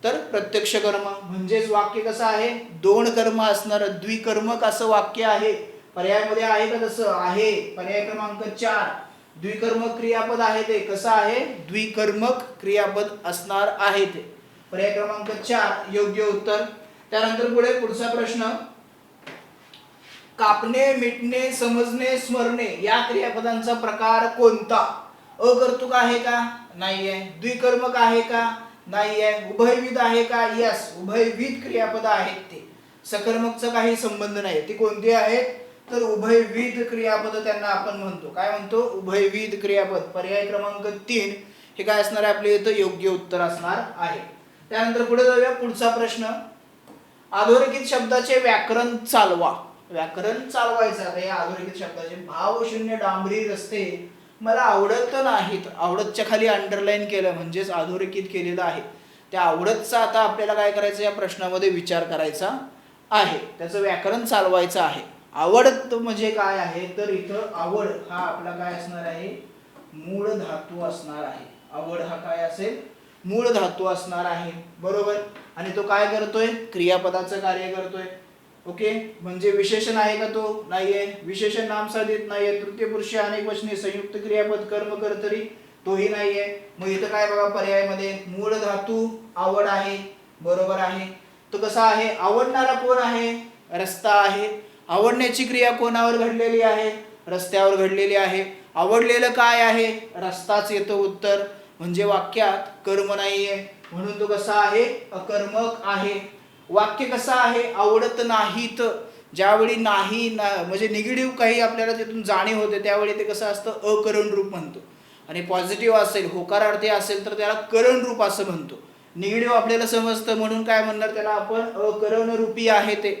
तर प्रत्यक्ष कर्म. म्हणजेच वाक्य कसं आहे? 2 कर्म असणार द्विकर्मक असं वाक्य आहे. पर्यायामध्ये आहे का? तसं आहे. पर्याय क्रमांक 4 द्विकर्मक क्रियापद आहे. ते कसं आहे? द्विकर्मक क्रियापद असणार आहे ते. पर्याय क्रमांक 4 योग्य उत्तर. त्यानंतर पुढे पुढचा प्रश्न, कापणे, मिटणे, समजणे, स्मरणे या क्रियापदांचा प्रकार कोणता? अकर्तृक आहे का? नाहीये. द्विकर्मक आहे का? नाहीये. उभयविध आहे का? यस, उभयविध क्रियापद आहेत ते. सकर्मकचा काही संबंध नाही. ती कोणती आहेत? तर उभयविध क्रियापद त्यांना आपण म्हणतो. काय म्हणतो? उभयविध क्रियापद. पर्याय क्रमांक 3 हे काय असणार आहे? आपल्या इथं योग्य उत्तर असणार आहे. त्यानंतर पुढे जाऊया. पुढचा प्रश्न, अधोरेखित शब्दाचे व्याकरण चालवा. व्याकरण चालवायचं आहे या अधोरेखित शब्दाचे. भावशून्य डांबरी रस्ते मला आवडत नाहीत. आवडतच्या खाली अंडरलाईन केलं म्हणजेच अधोरेखित केलेलं आहे. त्या आवडतचा आता आपल्याला काय करायचं? या प्रश्नामध्ये विचार करायचा आहे. त्याचं व्याकरण चालवायचं आहे. आवडत म्हणजे काय आहे? तर इथं आवड हा आपला काय असणार आहे? मूळ धातू असणार आहे. आवड हा काय असेल? मूळ धातू असणार आहे. बरोबर. आणि तो काय करतोय? क्रियापदाचं कार्य करतोय. ओके. म्हणजे विशेषण आहे का? तो नाहीये. विशेषण नामसाधित नाहीये. तृतीय पुरुष अनेक वचने संयुक्त क्रियापद कर्म कर्तरी तोही नाहीये. मग इथं काय बघा पर्यायामध्ये? मूळ धातू आवड आहे. बरोबर आहे. तो कसा आहे? आवडणारा कोण आहे? रस्ता आहे. आवडण्याची क्रिया कोणावर घडलेली आहे? रस्त्यावर घडलेली आहे. आवडलेलं काय आहे? रस्ताच येतं उत्तर. म्हणजे वाक्यात कर्म नाहीये, म्हणून तो कसा आहे? अकर्मक आहे. वाक्य कसा आहे? आवडत नाहीत. ज्यावेळी नाही म्हणजे निगेटिव्ह काही आपल्याला तिथून जाणीव होते त्यावेळी ते कसं असतं? अकरण रूप म्हणतो. आणि पॉझिटिव्ह असेल, होकारार्थी असेल तर त्याला करण रूप असं म्हणतो. निगेटिव्ह आपल्याला समजतं म्हणून काय म्हणणार त्याला आपण? अकरण रूपी आहे. ते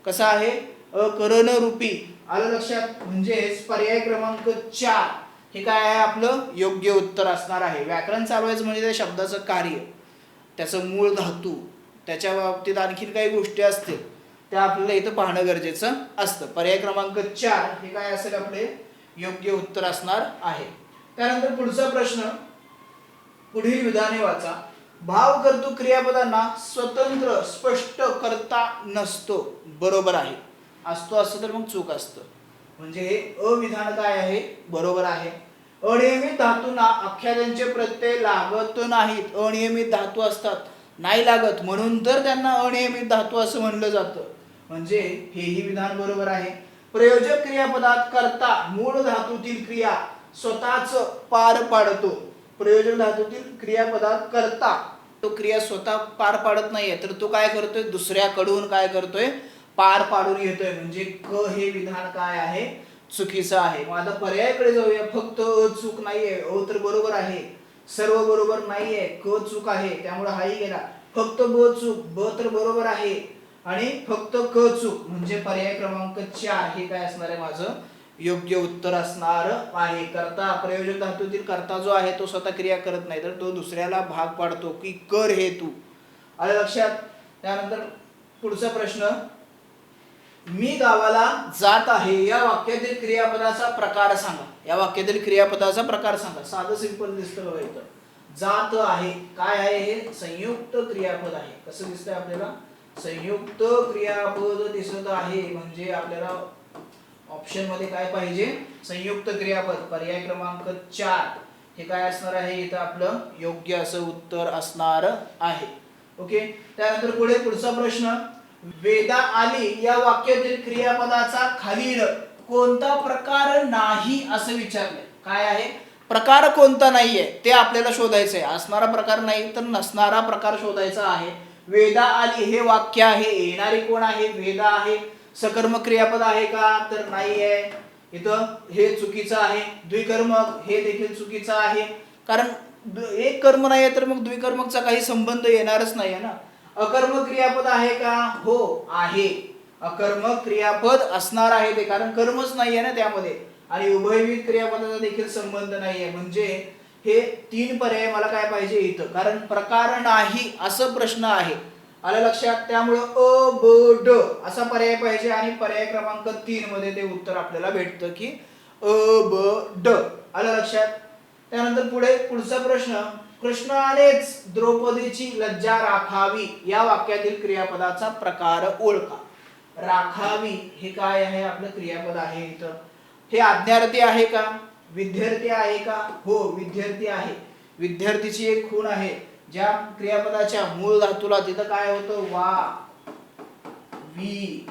कसं आहे? अकरण रूपी. आलं लक्षात? म्हणजेच पर्याय क्रमांक 4 हे काय आहे? आपलं योग्य उत्तर असणार आहे. व्याकरण चालवायचं म्हणजे त्या शब्दाचं कार्य, त्याचं मूळ धातू, त्याच्या बाबतीत आणखीन काही गोष्टी असतील त्या आपल्याला इथं पाहणं गरजेचं असतं. पर्याय क्रमांक 4 हे काय असेल? आपले योग्य उत्तर असणार आहे. त्यानंतर पुढचा प्रश्न, पुढील विधाने वाचा. भाव कर्तृ क्रियापदांना स्वतंत्र स्पष्ट करता नसतो. बरोबर आहे. असतो असतं तर मग चूक असतं. म्हणजे हे अविधान काय आहे? बरोबर आहे. अनियमित धातूंना आख्याद्यांचे प्रत्यय लागत नाहीत. अनियमित धातू असतात, नाही लागत, म्हणून तर त्यांना अनियमित धातू असं म्हणलं जातं. म्हणजे हेही विधान बरोबर आहे. प्रयोजक क्रियापदात कर्ता मूळ धातूतील क्रिया स्वतःच पार पाडतो. प्रयोजक धातूतील क्रियापदात कर्ता तो क्रिया स्वतः पार पाडत नाहीये, तर तो काय करतोय? दुसऱ्याकडून काय करतोय? पार पाडून घेतोय. म्हणजे क हे विधान काय आहे? चुकीचं आहे. मग आता पर्यायाकडे जाऊया. फक्त अ चूक नाहीये, अ तर बरोबर आहे, सर्व बरोबर नाहीये, क चूक आहे, त्यामुळे हाही गेला. फक्त ब चूक, ब तर बरोबर आहे, आणि फक्त क चूक, म्हणजे पर्याय क्रमांक 4 हे काय असणार आहे? माझं योग्य उत्तर असणार आहे. कर्ता, प्रयोजक धातूतील कर्ता जो आहे तो स्वतः क्रिया करत नाही, तर तो दुसऱ्याला भाग पाडतो की कर हे तू. आलं लक्षात? त्यानंतर पुढचा प्रश्न, मी गावाला जात आहे या वाक्यातील क्रियापदाचा प्रकार सांगा. या वाक्यातील क्रियापदाचा प्रकार सांगा. साधं सिंपल दिसतं बघा इथं. जात आहे काय आहे? हे संयुक्त क्रियापद आहे. कसं दिसतंय आपल्याला? संयुक्त क्रियापद दिसत आहे. म्हणजे आपल्याला ऑप्शन मध्ये काय पाहिजे? संयुक्त क्रियापद. पर्याय क्रमांक 4 हे काय असणार आहे? इथं आपलं योग्य असं उत्तर असणार आहे. ओके. त्यानंतर पुढे पुढचा प्रश्न, वेदा आली या वाक्यातील क्रियापदाचा खालील कोणता प्रकार नाही असं विचारलंय. काय आहे? प्रकार कोणता नाहीये ते आपल्याला शोधायचं आहे. असणारा प्रकार नाही तर नसणारा प्रकार शोधायचा आहे. वेदा आली हे वाक्य आहे, येणारी कोण आहे? वेदा आहे. सकर्मक क्रियापद आहे का? तर नाही आहे. इथं हे चुकीचं आहे. द्विकर्मक हे देखील चुकीचं आहे, कारण एक कर्म नाही आहे तर मग द्विकर्मकचा काही संबंध येणारच नाही आहे ना. अकर्मक क्रियापद आहे का? हो आहे. अकर्मक क्रियापद असणार आहे ते, कारण कर्मच नाही आहे ना त्यामध्ये. आणि उभयविध क्रियापदाचा देखील संबंध नाहीये. म्हणजे हे 3 पर्याय मला काय पाहिजे इथं, कारण प्रकार नाही असं प्रश्न आहे. आलं लक्षात? त्यामुळे अ ब ड असा पर्याय पाहिजे, आणि पर्याय क्रमांक 3 मध्ये ते उत्तर आपल्याला भेटतं की अ ब ड. आलं लक्षात? त्यानंतर पुढे पुढचा प्रश्न, कृष्णानेच द्रौपदीची लज्जा राखावी या वाक्यातील क्रियापदाचा प्रकार ओळखा. राखावी हे काय आहे? आपलं क्रियापद आहे इथं. हे आज्ञार्थी आहे का? विद्यार्थी आहे का? हो विद्यार्थी आहे. विद्यार्थीची एक खूण आहे. ज्या क्रियापदाच्या मूळ धातूला तिथं काय होतं? वा, वी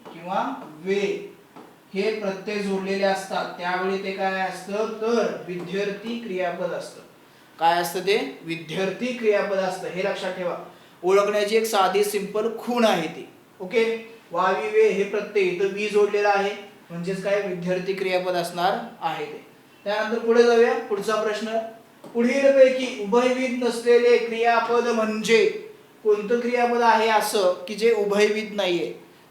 किंवा वे हे प्रत्यय जोडलेले असतात, त्यावेळी ते काय असतं? तर विद्यार्थी क्रियापद असतं. काय असतं ते? विद्यार्थी क्रियापद असतं. हे लक्षात ठेवा. ओळखण्याची एक साधी सिंपल खूण आहे ती. ओके. वावी वे हे प्रत्यय, इथं वी जोडलेला आहे, म्हणजेच काय? विद्यार्थी क्रियापद असणार आहे ते. त्यानंतर पुढे जाऊया. पुढचा प्रश्न, पुढीलपैकी उभयविध नसलेले क्रियापद म्हणजे कोणतं क्रियापद आहे असं की जे उभयविध नाहीये,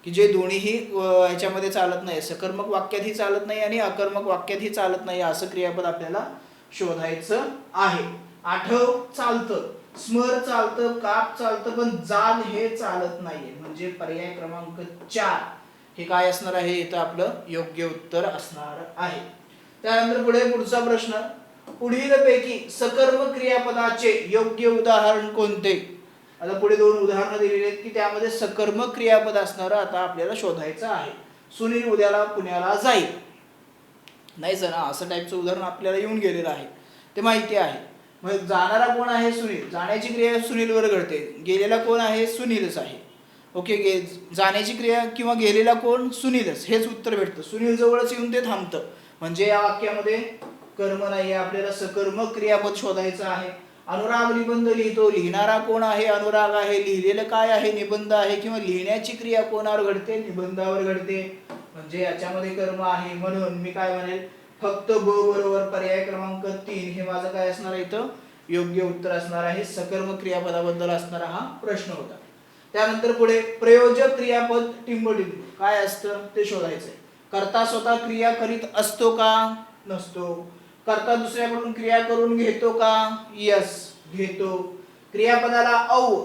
की जे दोन्हीही ह्याच्यामध्ये चालत नाही? सकर्मक वाक्यातही चालत नाही आणि अकर्मक वाक्यातही चालत नाही, असं क्रियापद आपल्याला शोधायचं आहे. आठव चालतं, स्मर चालतं, काप चालतं, पण जाल हे चालत नाहीये. म्हणजे पर्याय क्रमांक 4 हे काय असणार आहे? इथं आपलं योग्य उत्तर असणार आहे. त्यानंतर पुढे पुढचा प्रश्न, पुढीलपैकी सकर्म क्रियापदाचे योग्य उदाहरण कोणते? आता पुढे दोन उदाहरणं दिलेली आहेत की त्यामध्ये सकर्म क्रियापद असणारं आता आपल्याला शोधायचं आहे. सुनील उद्याला पुण्याला जाईल. नाही सर असं टाईपचं उदाहरण आपल्याला येऊन गेलेलं आहे, ते माहिती आहे. मग जाणारा कोण आहे? सुनील. जाण्याची क्रिया सुनीलवर घडते. गेलेला कोण आहे? सुनीलच आहे. ओके. जाण्याची क्रिया किंवा गेलेला कोण? सुनीलच. हेच उत्तर भेटतं. सुनील जवळच येऊन ते थांबतं. म्हणजे या वाक्यामध्ये कर्म नाही, आपल्याला सकर्म क्रियापद शोधायचं आहे. अनुराग निबंध लिहितो. लिहिणारा कोण आहे? अनुराग आहे. लिहिलेलं काय आहे? निबंध आहे. किंवा लिहिण्याची क्रिया कोणावर घडते? निबंधावर घडते. म्हणजे याच्यामध्ये कर्म आहे. म्हणून मी काय म्हणेल, फक्त ब बरोबर पर्याय क्रमांक 3 हे माझं काय असणार आहे? इथं योग्य उत्तर असणार आहे. सकर्म क्रियापदाबद्दल असणारा हा प्रश्न होता. त्यानंतर पुढे प्रयोजक क्रियापद टिंबटिंब काय असतं ते शोधायचंय. कर्ता स्वतः क्रिया करीत असतो का? नसतो. कर्ता दुसऱ्याकडून क्रिया करून घेतो का? यस, घेतो. क्रियापदाला औ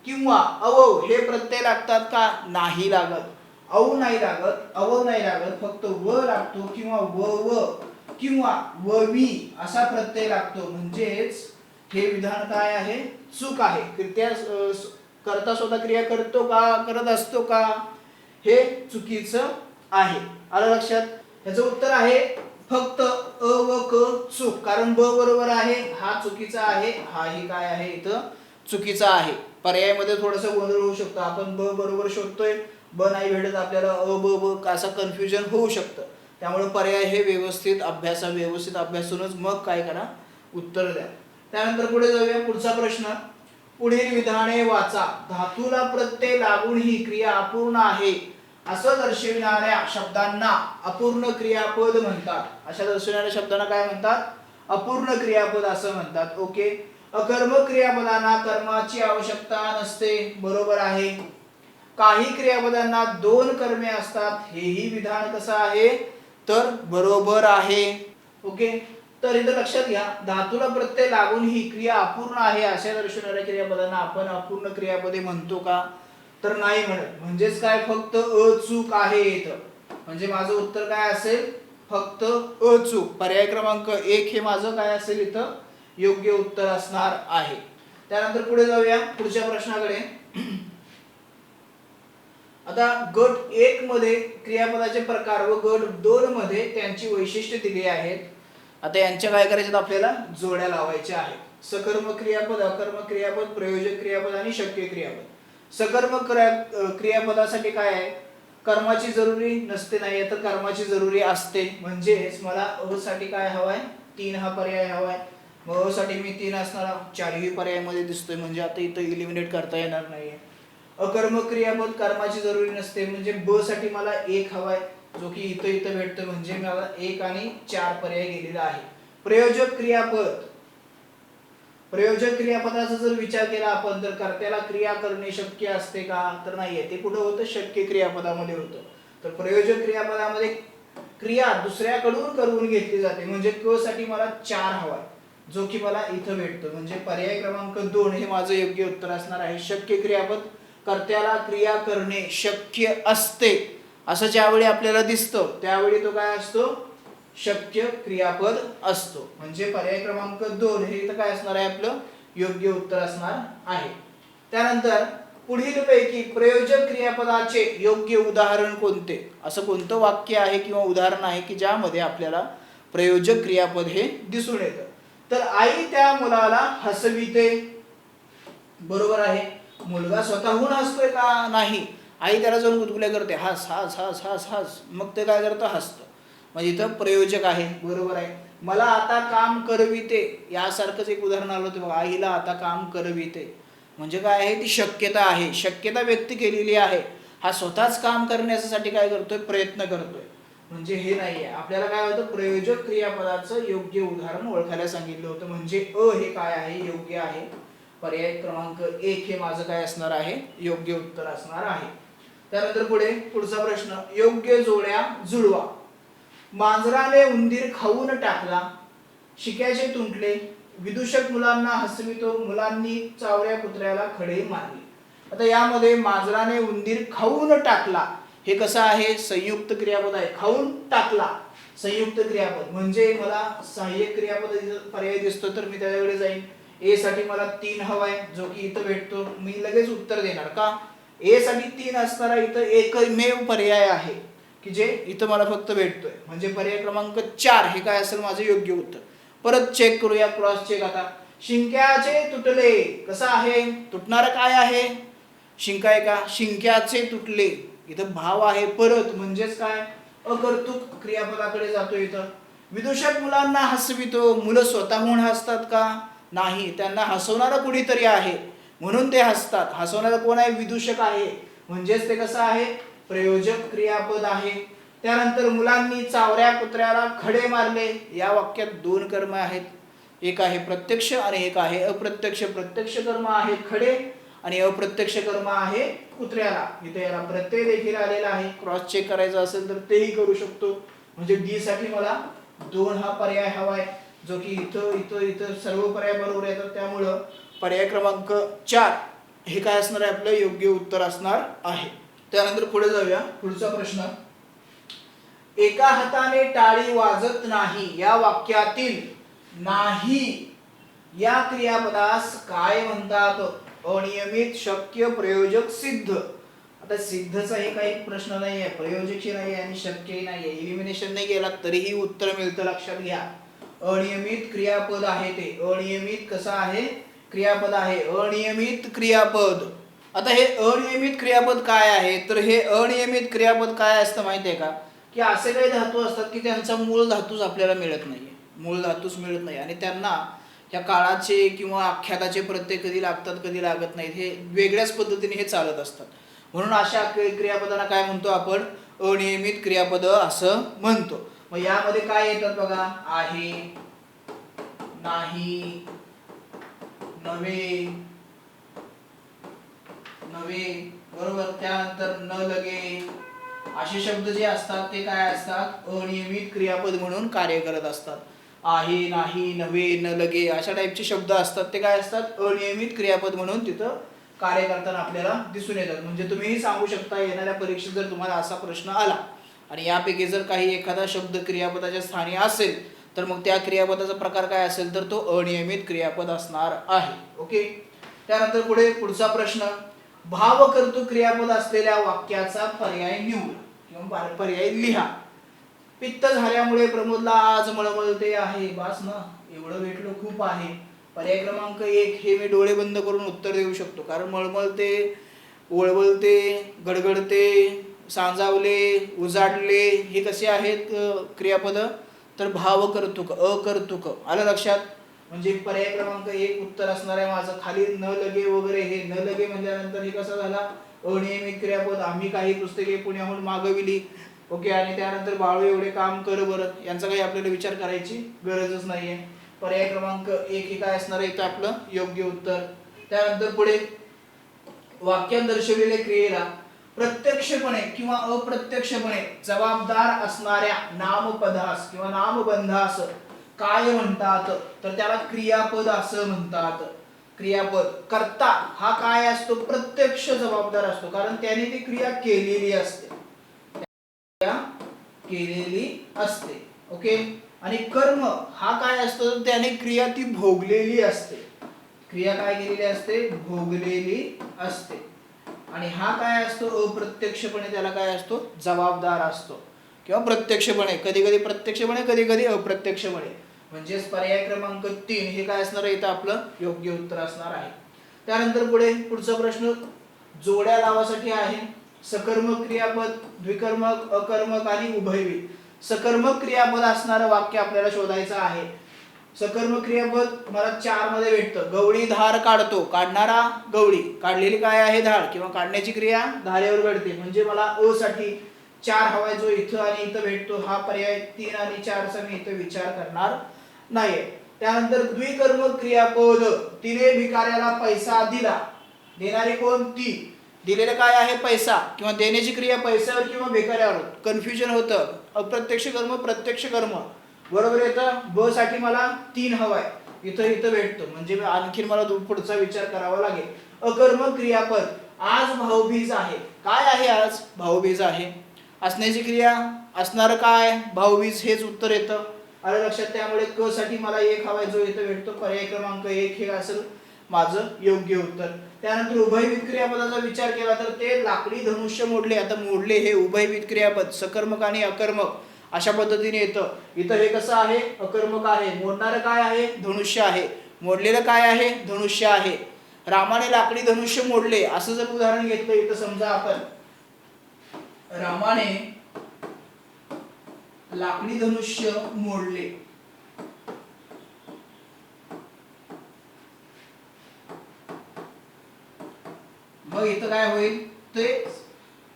किंवा अवव हे प्रत्यय लागतात का? नाही लागत. औ नाही लागत, अवव नाही लागत, फक्त व लागतो किंवा व किंवा ववी असा प्रत्यय लागतो. म्हणजेच हे विधान काय आहे? चूक आहे. कर्ता स्वतः क्रिया करतो का? करत असतो का? हे चुकीचं आहे. आलं लक्षात? ह्याचं उत्तर आहे फक्त अ व क चूक. कारण ब बरोबर आहे हा चुकीचा आहे, हाही काय आहे इथं चुकीचा आहे. पर्यायामध्ये थोडंसं गोंधळ होऊ शकतो. आपण ब बरोबर शोधतोय, ब नाही भेटत आपल्याला, अ ब ब असं कन्फ्युजन होऊ शकतं. त्यामुळे पर्याय हे व्यवस्थित अभ्यासूनच मग काय करा? उत्तर द्या. त्यानंतर पुढे जाऊया. पुढचा प्रश्न. पुढील विधाने वाचा. धातूला प्रत्यय लागून ही क्रिया अपूर्ण आहे असं दर्शविणाऱ्या शब्दांना अपूर्ण क्रियापद म्हणतात. अशा दर्शविणाऱ्या शब्दांना काय म्हणतात? अपूर्ण क्रियापद असं म्हणतात. ओके. अकर्म क्रियापदांना कर्माची आवश्यकता नसते. बरोबर आहे. काही क्रियापदांना 2 कर्मे असतात. हेही विधान कसं आहे? तर बरोबर आहे. ओके. तर इथं लक्षात घ्या, धातूला प्रत्यय लागून ही क्रिया अपूर्ण आहे अशा दर्शवणाऱ्या क्रियापदांना आपण अपूर्ण क्रियापदे म्हणतो का? तर नाही म्हणत. म्हणजेच काय? फक्त अचूक आहे इथं. म्हणजे माझं उत्तर काय असेल? फक्त अचूक. पर्याय क्रमांक 1 हे माझं काय असेल इथं? योग्य उत्तर असणार आहे. त्यानंतर पुढे जाऊया पुढच्या प्रश्नाकडे. आता गट 1 मध्ये क्रियापदाचे प्रकार व गट 2 मध्ये त्यांची वैशिष्ट्ये दिली आहेत. आता यांच्या काय करायच्यात? आपल्याला जोड्या लावायच्या आहेत. सकर्म क्रियापद, अकर्म क्रियापद, प्रयोजक क्रियापद आणि शक्य क्रियापद. सकर्म क्रियापदासाठी काय आहे? कर्माची जरुरी नसते. नाही तर कर्माची जरुरी असते. म्हणजेच मला अ साठी काय हवाय? 3 हा पर्याय हवाय. मग अ साठी मी 3 असणार. 4ही पर्यायामध्ये दिसतोय. म्हणजे आता इथं इलिमिनेट करता येणार नाहीये. अकर्म क्रियापद कर्माची जरुरी नसते. म्हणजे ब साठी मला 1 हवाय, जो की इथं भेटतो. म्हणजे मला 1 आणि 4 पर्याय गेलेला आहे. प्रयोजक क्रियापदाचा जर विचार केला आपण तर कर्त्याला क्रिया करणे शक्य असते का? तर नाहीये. ते कुठं होतं? शक्य क्रियापदामध्ये होतं. तर प्रयोजक क्रियापदामध्ये क्रिया दुसऱ्याकडून करून घेतली जाते. म्हणजे क साठी मला 4 हवाय, जो की मला इथं भेटतो. म्हणजे पर्याय क्रमांक 2 हे माझं योग्य उत्तर असणार आहे. शक्य क्रियापद कर्त्याला क्रिया करणे शक्य असते असं ज्यावेळी आपल्याला दिसतं त्यावेळी तो काय असतो? शक्य क्रियापद असतो. म्हणजे पर्याय क्रमांक 2 हे इथं काय असणार आहे? आपलं योग्य उत्तर असणार आहे. त्यानंतर पुढीलपैकी प्रयोजक क्रियापदाचे योग्य उदाहरण कोणते? असं कोणतं वाक्य आहे किंवा उदाहरण आहे की ज्यामध्ये आपल्याला प्रयोजक क्रियापद हे दिसून येतं? तर आई त्या मुलाला हसविते. बरोबर आहे. मुलगा स्वतःहून हसतोय का? नाही. आई त्याला जाऊन गुदगुल्या करते, हस हस हस हस हस. मग ते काय करतं? हसतं. म्हणजे इथं प्रयोजक आहे. बरोबर आहे. मला आता काम करविते यासारखंच एक उदाहरण आलं होतं बघा. आईला आता काम करविते. म्हणजे काय आहे? ती शक्यता आहे. शक्यता व्यक्त केलेली आहे. हा स्वतःच काम करण्यासाठी काय करतोय? प्रयत्न करतोय. म्हणजे हे नाहीये. आपल्याला काय होतं? प्रयोजक क्रियापदाचं योग्य उदाहरण ओळखायला सांगितलं होतं. म्हणजे अ हे काय आहे? योग्य आहे. पर्याय क्रमांक 1 हे माझं काय असणार आहे? योग्य उत्तर असणार आहे. त्यानंतर पुढचा प्रश्न. योग्य जोड्या जुळवा. मांजराने उंदीर खाऊन टाकला. शिक्याचे तुंटले. विदूषक मुलांना हसवितो. मुलांनी चावऱ्या कुत्र्याला खडे मारले. आता यामध्ये मांजराने उंदीर खाऊन टाकला हे कसं आहे? संयुक्त क्रियापद आहे. खाऊन टाकला. संयुक्त क्रियापद म्हणजे मला सहाय्यक क्रियापद पर्याय दिसतो तर मी त्याच्याकडे जाईन. ए साठी मला 3 हवाय जो की इथं भेटतो, मी लगेच उत्तर देणार. का? ए साठी 3 असणारा इथं एकमेव पर्याय आहे की जे इथं मला फक्त भेटतोय, म्हणजे पर्याय क्रमांक 4 हे काय असेल माझं योग्य उत्तर. परत चेक करूया, क्रॉस चेक. आता शिंक्याचे तुटले कसं आहे? तुटणारं काय आहे? शिंका आहे का? शिंक्याचे तुटले, इथं भाव आहे परत, म्हणजेच काय? अकर्तृक क्रियापदाकडे जातो इथं. विदूषक मुलांना हसवितो, मुलं स्वतःहून हसतात का? नाही, त्यांना हसवणारं कुणीतरी आहे म्हणून ते हसतात. हसवणारं कोण आहे? विदूषक आहे, म्हणजेच ते कसं आहे? प्रयोजक क्रियापद आहे. त्यानंतर मुलांनी चावऱ्या कुत्र्याला खडे मारले, या वाक्यात 2 कर्म आहेत, एक आहे प्रत्यक्ष आणि एक आहे अप्रत्यक्ष. प्रत्यक्ष कर्म आहे खडे आणि अप्रत्यक्ष कर्म आहे कुत्र्याला. इथे याला प्रत्यय देखील आलेला आहे. क्रॉस चेक करायचा असेल तर तेही करू शकतो. म्हणजे डी साठी मला 2 हा पर्याय हवाय, जो की इथं इथं इथं सर्व पर्याय बरोबर येतात. त्यामुळं पर्याय क्रमांक 4 हे काय असणार आहे? आपलं योग्य उत्तर असणार आहे. त्यानंतर पुढे जाऊया. पुढचा प्रश्न, एका हाताने टाळी वाजत नाही या वाक्यातील नाही या क्रियापदास काय म्हणतात? अनियमित, शक्य, प्रयोजक, सिद्ध. आता सिद्धचा हे काही प्रश्न नाही आहे, प्रयोजकही नाही आहे आणि शक्यही नाही आहे. एलिमिनेशन नाही केला तरीही उत्तर मिळतं, लक्षात घ्या. अनियमित क्रियापद आहे ते. अनियमित कसं आहे? क्रियापद आहे. अनियमित क्रियापद. आता हे अनियमित क्रियापद काय आहे? तर हे अनियमित क्रियापद काय असतं माहिती आहे का? की असे काही धातू असतात की त्यांचा मूळ धातूच आपल्याला मिळत नाहीये, मूळ धातूच मिळत नाही आणि त्यांना ह्या काळाचे किंवा आख्याताचे प्रत्यय कधी लागतात कधी लागत नाहीत, हे वेगळ्याच पद्धतीने हे चालत असतात. म्हणून अशा क्रियापदांना काय म्हणतो आपण? अनियमित क्रियापद असं म्हणतो. मग यामध्ये काय येतात बघा? आहे, नाही, नव्हे, नव्हे, बरोबर. त्यानंतर न लगे, असे शब्द जे असतात ते काय असतात? अनियमित क्रियापद म्हणून कार्य करत असतात. आहे, नाही, नव्हे, न लगे अशा टाईपचे शब्द असतात, ते काय असतात? अनियमित क्रियापद म्हणून तिथं कार्य करताना आपल्याला दिसून येतात. म्हणजे तुम्हीही सांगू शकता, येणाऱ्या परीक्षेत जर तुम्हाला असा प्रश्न आला आणि यापैकी जर काही एखादा शब्द क्रियापदाच्या स्थानी असेल तर मग त्या क्रियापदाचा प्रकार काय असेल तर तो अनियमित क्रियापद असणार आहे. ओके. त्यानंतर पुढचा प्रश्न, भावकर्तृक क्रियापद असलेल्या वाक्याचा पर्याय निवड किंवा पर्याय लिहा. पित्त झाल्यामुळे प्रमोदला आज मळमळते आहे. बास ना, एवढं भेटलं खूप आहे. पर्याय क्रमांक 1 हे मी डोळे बंद करून उत्तर देऊ शकतो, कारण मळमळते, वळवळते, गडगडते, सांजावले, उजाडले हे कसे आहेत क्रियापद? तर भावकर्तृक, अकर्तृक. आलं लक्षात? म्हणजे पर्याय क्रमांक 1 उत्तर असणार आहे माझं. खाली न लगे वगैरे, हे न लगे म्हणल्यानंतर हे कसं झाला? अनियमित क्रियापद. आम्ही काही पुस्तके पुण्याहून मागविली. ओके. आणि त्यानंतर बाळू एवढे काम कर बरं, यांचा काही आपल्याला विचार करायची गरजच नाहीये. पर्याय क्रमांक 1 हे काय असणार आहे? इथं आपलं योग्य उत्तर. त्यानंतर पुढे, वाक्यात दर्शविलेल्या क्रियेला प्रत्यक्षपणे किंवा अप्रत्यक्षपणे जबाबदार असणाऱ्या नामपदास किंवा नामबंधास काय म्हणतात? तर त्याला क्रियापद असं म्हणतात. क्रियापद. कर्ता हा काय असतो? प्रत्यक्ष जबाबदार असतो, कारण त्याने ती क्रिया केलेली असते, केलेली असते. ओके. आणि कर्म हा काय असतो? त्याने क्रिया ती भोगलेली असते. क्रिया काय केलेली असते? भोगलेली असते. आणि हा काय असतो? अप्रत्यक्षपणे त्याला काय असतो? जबाबदार असतो किंवा प्रत्यक्षपणे, कधी कधी प्रत्यक्षपणे, कधी कधी अप्रत्यक्षपणे. म्हणजेच पर्याय क्रमांक 3 हे काय असणार आहे? इथं आपलं योग्य उत्तर असणार आहे. त्यानंतर पुढचा प्रश्न जोड्या लावासाठी आहे. सकर्मक क्रियापद, द्विकर्मक, अकर्मक आणि उभयविध. सकर्मक क्रियापद असणारं वाक्य आपल्याला शोधायचं आहे. सकर्मक क्रियापद मला 4 मध्ये भेटतं. गवळी धार काढतो, काढणारा गवळी, काढलेली काय आहे? धार, किंवा काढण्याची क्रिया धारेवर घडते. म्हणजे मला अ साठी 4 हवाय, जो इथं आणि इथं भेटतो. हा पर्याय 3 आणि 4 चा मी इथं विचार करणार नाहीये. त्यानंतर द्विकर्मक क्रियापद, तिने भिकाऱ्याला पैसा दिला. देणारी कोण? ती. दिलेलं काय आहे? पैसा, किंवा देण्याची क्रिया पैशावर किंवा भिकाऱ्यावर. कन्फ्युजन होतं. अप्रत्यक्ष कर्म, प्रत्यक्ष कर्म. बरोबर येतं. ब साठी मला 3 हवाय, इथं भेटतो. म्हणजे आणखीन मला पुढचा विचार करावा लागेल. अकर्मक क्रियापद, आज भाऊबीज आहे. काय आहे? आज भाऊबीज आहे. असण्याची क्रिया असणार काय भाऊबीज हेच उत्तर येतं. आलं लक्षात. त्यामुळे क साठी मला 1 हवाय जो इथं भेटतो. पर्याय क्रमांक 1 हे असेल माझं योग्य उत्तर. त्यानंतर उभयविध क्रियापदाचा विचार केला तर ते लाकडी धनुष्य मोडले. आता मोडले हे उभयविध क्रियापद सकर्मक आणि अकर्मक अशा पद्धतीने येतं. इथं हे कसं आहे अकर्मक आहे. मोडणारं काय आहे धनुष्य आहे. मोडलेलं काय आहे धनुष्य आहे. रामाने लाकडी धनुष्य मोडले असं जर उदाहरण घेतलं इथं समजा आपण रामाने लाकडी धनुष्य मोडले. मग इथं काय होईल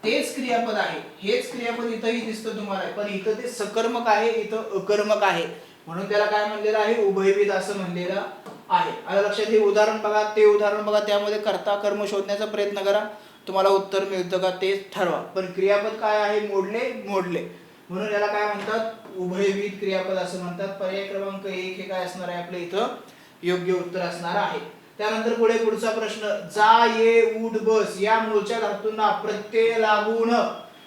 तेच क्रियापद आहे. हेच क्रियापद इथंही दिसतं तुम्हाला पण इथं ते सकर्मक आहे इथं अकर्मक आहे म्हणून त्याला काय म्हणलेलं आहे उभयविध असं म्हणलेलं आहे. आलं लक्षात. हे उदाहरण बघा ते उदाहरण बघा त्यामध्ये कर्ता कर्म शोधण्याचा प्रयत्न करा तुम्हाला उत्तर मिळतं का ते ठरवा. पण क्रियापद काय आहे मोडले म्हणून याला काय म्हणतात उभयविध क्रियापद असं म्हणतात. पर्याय क्रमांक 1 हे काय असणार आहे आपल्या इथं योग्य उत्तर असणार आहे. त्यानंतर पुढचा प्रश्न जा ये उठ बस या मूळच्या धातूंना प्रत्यय लागून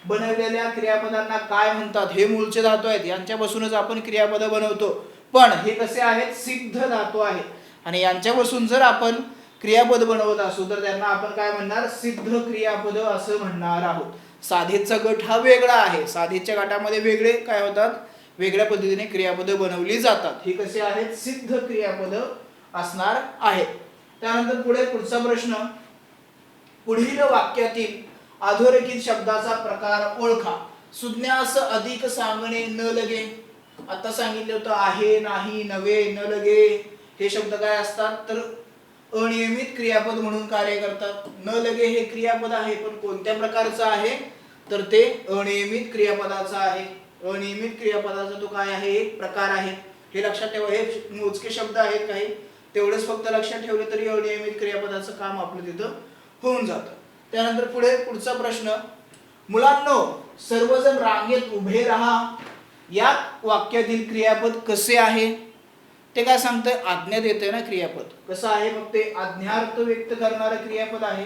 बनवलेल्या क्रियापदांना काय म्हणतात. हे मूळचे धातू आहेत यांच्यापासूनच आपण क्रियापद बनवतो पण हे कसे आहेत सिद्ध धातू आहेत आणि यांच्यापासून जर आपण क्रियापद बनवत असू तर त्यांना आपण काय म्हणणार सिद्ध क्रियापद असं म्हणणार आहोत. साधेचा गट हा वेगळा आहे. साधेच्या गटामध्ये वेगळे काय होतात वेगळ्या पद्धतीने क्रियापद बनवली जातात. हे कसे आहेत सिद्ध क्रियापद असणार आहेत. त्यानंतर पुढचा प्रश्न पुढील वाक्यातील अधोरेखित शब्दाचा प्रकार ओळखा. सुज्ञास अधिक सांगणे न लगे. आता सांगितलं होतं आहे नाही नवे न लगे हे शब्द काय असतात तर अनियमित क्रियापद म्हणून कार्य करतात. न लगे हे क्रियापद आहे पण कोणत्या प्रकारचं आहे तर ते अनियमित क्रियापदाचा आहे. अनियमित क्रियापदाचा तो काय आहे एक प्रकार आहे. हे लक्षात ठेवा. हे मोजके शब्द आहेत काही तेवढेच फक्त लक्षात ठेवले तरी अनियमित क्रियापदाचं काम आपलं तिथं होऊन जातं. त्यानंतर पुढचा प्रश्न मुलांनो सर्वजण रांगेत उभे राहा या वाक्यातील क्रियापद कसे आहे ते काय सांगतंय आज्ञा देते ना क्रियापद कसं आहे मग ते आज्ञार्थ व्यक्त करणारं क्रियापद आहे.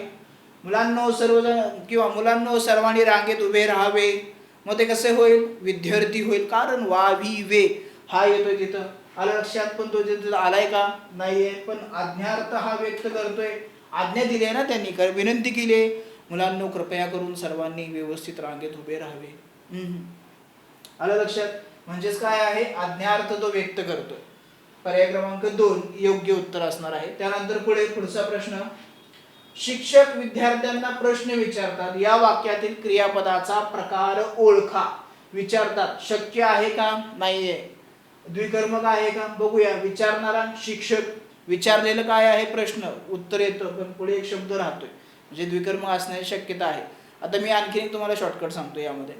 मुलांनो सर्वजण किंवा मुलांनो सर्वांनी रांगेत उभे राहावे मग ते कसे होईल विद्यार्थी होईल कारण वा वी वे हा येतोय तिथं. आलं लक्षात. पण तो तिथं आलाय का नाहीये पण आज्ञार्थ हा व्यक्त करतोय. आज्ञा दिली आहे ना त्यांनी विनंती केली मुलांनो कृपया करून सर्वांनी व्यवस्थित रांगेत उभे राहावे. आलं लक्षात. म्हणजेच काय आहे आज्ञार्थ तो व्यक्त करतोय. पर्याय क्रमांक 2 योग्य उत्तर असणार आहे. त्यानंतर पुढचा प्रश्न शिक्षक विद्यार्थ्यांना प्रश्न विचारतात या वाक्यातील क्रियापदाचा प्रकार ओळखा विचारतात. शक्य आहे का नाहीये. द्विकर्मक आहे का बघूया. विचारणारा शिक्षक विचारलेलं काय आहे प्रश्न उत्तर येतं पण पुढे एक शब्द राहतोय म्हणजे द्विकर्मक असण्याची शक्यता आहे. आता मी आणखी तुम्हाला शॉर्टकट सांगतो यामध्ये.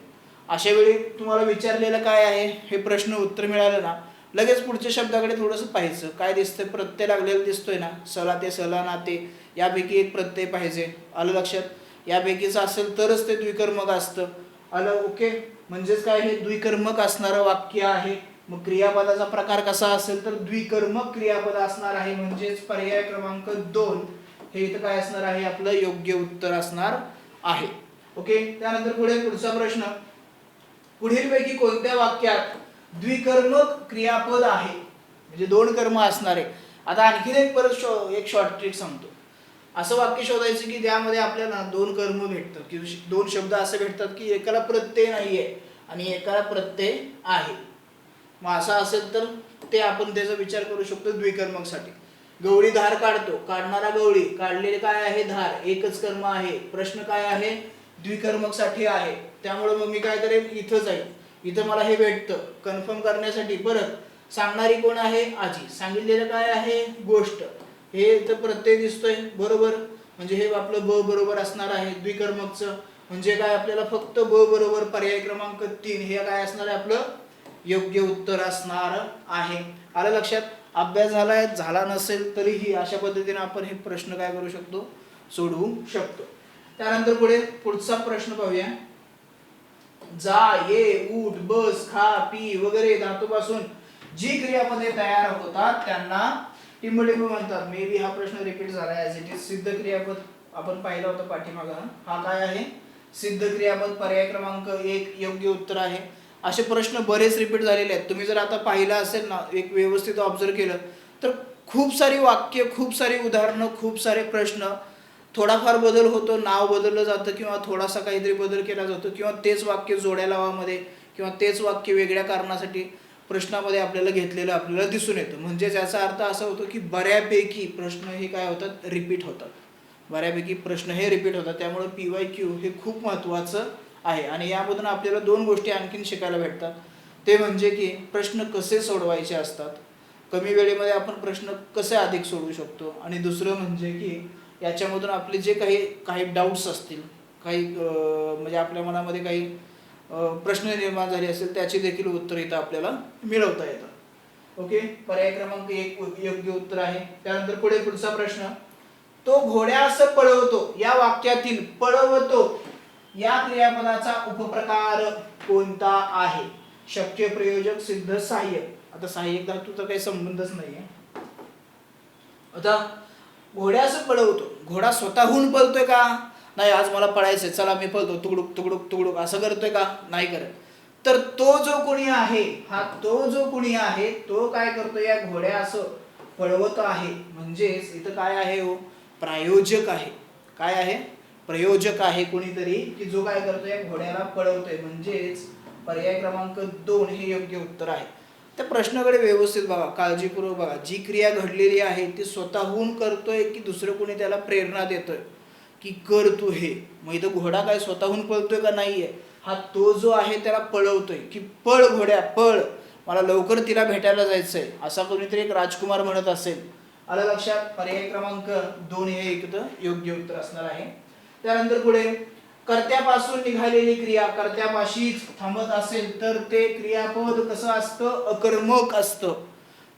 अशा वेळी तुम्हाला विचारलेलं काय आहे हे प्रश्न उत्तर मिळालं ना लगेच पुढच्या शब्दाकडे थोडंसं पाहायचं काय दिसतंय प्रत्यय लागलेला दिसतोय ना सला ते सला नाते यापैकी एक प्रत्यय पाहिजे. आलं लक्षात. यापैकीचं असेल तरच ते द्विकर्मक असतं. आलं ओके. म्हणजेच काय हे द्विकर्मक असणारं वाक्य आहे. मग क्रियापदाचा प्रकार कसा असेल तर द्विकर्मक क्रियापद असणार आहे. म्हणजेच पर्याय क्रमांक 2 हे इथं काय असणार आहे आपलं योग्य उत्तर असणार आहे. ओके. त्यानंतर पुढचा प्रश्न पुढीलपैकी कोणत्या वाक्यात द्विकर्मक क्रियापद आहे म्हणजे 2 कर्म असणारे. आता आणखीन एक शॉर्ट ट्रिक सांगतो. असं वाक्य शोधायचं की त्यामध्ये आपल्याला 2 कर्म भेटतात की 2 शब्द असे भेटतात की एकाला प्रत्यय नाहीये आणि एकाला प्रत्यय आहे. मग असं असेल तर ते आपण त्याचा विचार करू शकतो द्विकर्मक साठी. गवळी धार काढतो काढणारा गवळी काढलेले काय आहे धार एकच कर्म आहे. प्रश्न काय आहे द्विकर्मक साठी आहे. त्यामुळे मग मी काय करेन इथं जाईल. इथं मला हे भेटतं कन्फर्म करण्यासाठी. परत सांगणारी कोण आहे आजी. सांगितलेलं काय आहे गोष्ट. हे इथं प्रत्यय दिसतोय बरोबर म्हणजे हे आपलं ब बरोबर असणार आहे द्विकर्मकचं. म्हणजे काय आपल्याला फक्त ब बरोबर पर्याय क्रमांक 3 हे काय असणार आहे आपलं योग्य उत्तर असणार आहे. आलं लक्षात. अभ्यास झाला नसेल तरीही अशा पद्धतीने आपण हे प्रश्न काय करू शकतो सोडवू शकतो. त्यानंतर पुढचा प्रश्न पाहूया. जा ये उठ बस खा पी वगैरे धातूपासून जी क्रियापदे तयार होतात त्यांना टिंबटिंब म्हणतात. मे बी हा प्रश्न रिपीट झाला ऍज इट इज. सिद्ध क्रियापद आपण पाहिला होता पाठीमागं. हा काय आहे सिद्ध क्रियापद. पर्याय क्रमांक 1 योग्य उत्तर आहे. असे प्रश्न बरेच रिपीट झालेले आहेत. तुम्ही जर आता पाहिलं असेल ना, एक व्यवस्थित ऑब्झर्व केलं तर खूप सारी वाक्य, खूप सारी उदाहरणं, खूप सारे प्रश्न, थोडाफार बदल होतो, नाव बदललं जातं किंवा थोडासा काहीतरी बदल केला जातो किंवा तेच वाक्य जोड्या लावामध्ये किंवा तेच वाक्य वेगळ्या कारणासाठी प्रश्नामध्ये आपल्याला घेतलेलं आपल्याला दिसून येतं. म्हणजे याचा अर्थ असा होतो की बऱ्यापैकी प्रश्न हे काय होतात, रिपीट होतात. बऱ्यापैकी प्रश्न हे रिपीट होतात. त्यामुळे PYQ हे खूप महत्त्वाचं आहे. आणि यामधून आपल्याला 2 गोष्टी आणखीन शिकायला भेटतात. ते म्हणजे की प्रश्न कसे सोडवायचे असतात, कमी वेळेमध्ये आपण प्रश्न कसे अधिक सोडवू शकतो, आणि दुसरं म्हणजे की याच्यामधून आपले जे काही डाऊट्स असतील, काही म्हणजे आपल्या मनामध्ये काही प्रश्न निर्माण झाले असेल त्याची देखील उत्तर इथं आपल्याला मिळवता येतात. ओके, पर्याय क्रमांक 1 योग्य उत्तर आहे. त्यानंतर पुढचा प्रश्न, तो घोड्यास पळवतो या वाक्यातील पळवतो या क्रियापदाचा उपप्रकार कोणता आहे? शक्य, प्रयोजक, सिद्ध, सहाय्यक. आता सहाय्यक धातूचा काही संबंधच नाहीये. आता घोड्यास पळवतो, घोडा स्वतःहून पळतोय का? नाही, आज मला पळायचंय, चला मी पळतो, तुकडुक तुकडुक तुकडुक असं करतोय का? नाही करत. तर तो जो कोणी आहे, तो जो कोणी आहे तो काय करतो, या घोड्यास पळवत आहे. म्हणजेच इथं काय आहे हो, प्रायोजक आहे. काय आहे? प्रयोजक आहे कोणीतरी, की जो काय करतोय, या घोड्याला पळवतोय. म्हणजेच पर्याय क्रमांक 2 हे योग्य उत्तर आहे. त्या प्रश्नाकडे व्यवस्थित बघा, काळजीपूर्वक बघा. जी क्रिया घडलेली आहे ती स्वतःहून करतोय की दुसरं कोणी त्याला प्रेरणा देतोय की कर तू हे? मग इथं घोडा काय स्वतःहून पळतोय का? नाहीये. तो जो आहे त्याला पळवतोय की पळ घोड्या पळ, मला लवकर तिला भेटायला जायचंय, असा कोणीतरी एक राजकुमार म्हणत असेल. आलं लक्षात? पर्याय क्रमांक 2 हे इथं योग्य उत्तर असणार आहे. त्यानंतर पुढे, कर्त्यापासून निघालेली क्रिया कर्त्यापाशीच थांबत असेल तर ते क्रियापद कसं असतं? अकर्मक असतं.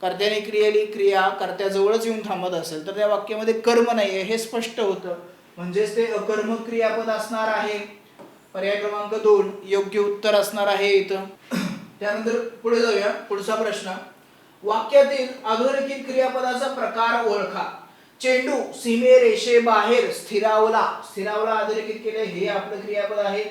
कर्त्याने केलेली क्रिया कर्त्याजवळच येऊन थांबत असेल तर त्या वाक्यामध्ये कर्म नाहीये हे स्पष्ट होतं. म्हणजेच ते अकर्मक क्रियापद असणार आहे. पर्याय क्रमांक 2 योग्य उत्तर असणार आहे इथं. त्यानंतर पुढे जाऊया. पुढचा प्रश्न, वाक्यातील अधोरेखित क्रियापदाचा प्रकार ओळखा. चेंडू सीमेरेषेबाहेर स्थिरावला. स्थिरावला अधोरेखित केले, हे आपलं क्रियापद आहे.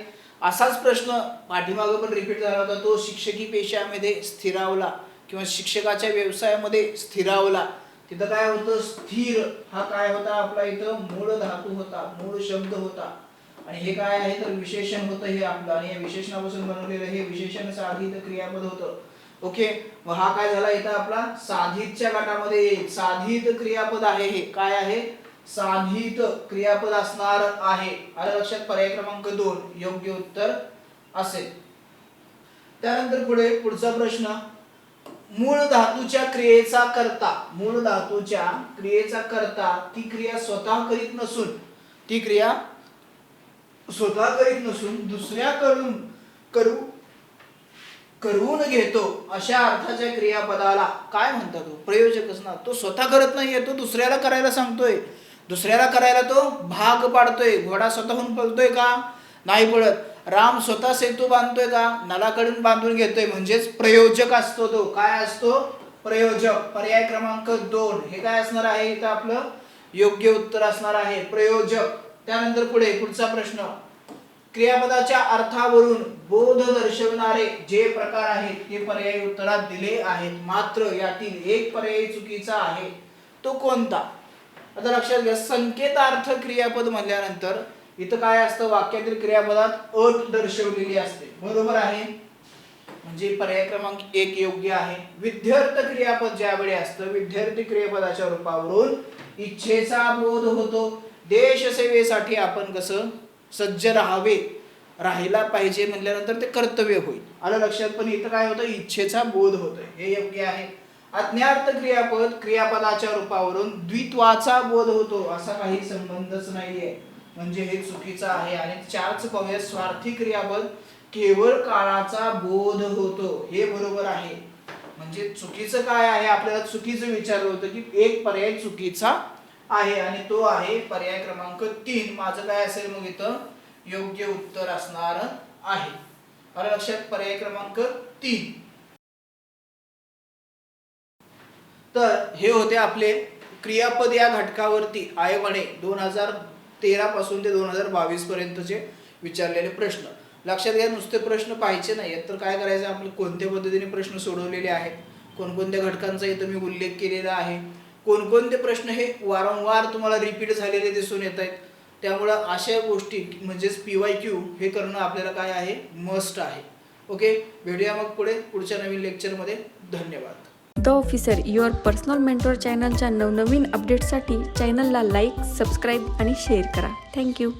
असाच प्रश्न पाठीमागे पण रिपीट झाला होता, तो शिक्षकी पेशामध्ये स्थिरावला किंवा शिक्षकाच्या व्यवसायामध्ये स्थिरावला. तिथं काय होतं? स्थिर हा काय होता आपला? इथं मूळ धातू होता, मूळ शब्द होता. आणि हे काय आहे तर विशेषण होतं हे आपलं, आणि या विशेषणापासून बनवलेलं हे विशेषण साधित क्रियापद होतं. ओके, मग हा काय झाला इथं आपला? साधितच्या गटामध्ये साधित क्रियापद आहे. हे काय आहे? साधित क्रियापद असणार आहे. आलं लक्षात? पर्याय क्रमांक 2 योग्य उत्तर असेल. त्यानंतर पुढचा प्रश्न, मूळ धातूच्या क्रियेचा कर्ता. मूळ धातूच्या क्रियेचा कर्ता ती क्रिया स्वतः करीत नसून, ती क्रिया स्वतः करीत नसून दुसऱ्याकडून करून घेतो अशा अर्थाच्या क्रियापदाला काय म्हणतात? प्रयोजकच ना. तो स्वतः करत नाहीये, तो दुसऱ्याला करायला सांगतोय, दुसऱ्याला करायला तो भाग पाडतोय. घोडा स्वतःहून पळतोय का? नाही पळत. राम स्वतः सेतू बांधतोय का? नलाकडून बांधून घेतोय. म्हणजेच प्रयोजक असतो तो. काय असतो? प्रयोजक. पर्याय क्रमांक 2 हे काय असणार आहे इथं आपलं? योग्य उत्तर असणार आहे, प्रयोजक. त्यानंतर पुढचा प्रश्न, क्रियापदाच्या अर्थावरून बोध दर्शवणारे जे प्रकार आहेत ते पर्यायी उत्तरात दिले आहेत, मात्र यातील एक पर्याय चुकीचा आहे. तो कोणता? आता लक्षात घ्या, संकेतार्थ क्रियापद म्हणल्यानंतर इथं काय असतं? वाक्यातील क्रियापदात अट दर्शवलेली असते. बरोबर आहे, म्हणजे पर्याय क्रमांक 1 योग्य आहे. विद्यार्थ क्रियापद ज्यावेळी असतं, विद्यार्थी क्रियापदाच्या रूपावरून इच्छेचा बोध होतो. देश सेवेसाठी आपण कसं सज्ज राहायला पाहिजे म्हणल्यानंतर ते कर्तव्य होईल. आलं लक्षात? पण इथं काय होतं? इच्छेचा बोध होतोय, हे योग्य आहे. अज्ञार्थ क्रियापद क्रियापदाच्या रूपावरून द्वित्वाचा बोध होतो, असा काही संबंधच नाहीये, म्हणजे हे चुकीचं आहे. आणि 4च पाहूया, स्वार्थी क्रियापद केवळ काळाचा बोध होतो, हे बरोबर आहे. म्हणजे चुकीचं काय आहे? आपल्याला चुकीचं विचारलं होतं की एक पर्याय चुकीचा आहे आणि तो आहे पर्याय क्रमांक 3. माझं काय असेल मग इथं? योग्य उत्तर असणार आहे. आलं लक्षात? पर्याय क्रमांक 3. तर हे होते आपले क्रियापद या घटकावरती आयोगाने 2013 पासून ते 2022 पर्यंतचे विचारलेले प्रश्न. लक्षात घ्या, नुसते प्रश्न पाहायचे नाही आहेत तर काय करायचं, आपले कोणत्या पद्धतीने प्रश्न सोडवलेले आहेत, कोणकोणत्या घटकांचा इथं मी उल्लेख केलेला आहे, कोणकोणते प्रश्न हे वारंवार तुम्हाला रिपीट झालेले दिसून येत आहेत. त्यामुळं अशा गोष्टी म्हणजेच PYQ हे करणं आपल्याला काय आहे, मस्ट आहे. ओके, भेटूया मग पुढच्या नवीन लेक्चरमध्ये. धन्यवाद. The officer your personal mentor चॅनलच्या नवनवीन अपडेट्ससाठी चॅनलला लाईक, सबस्क्राईब आणि शेअर करा. थँक्यू.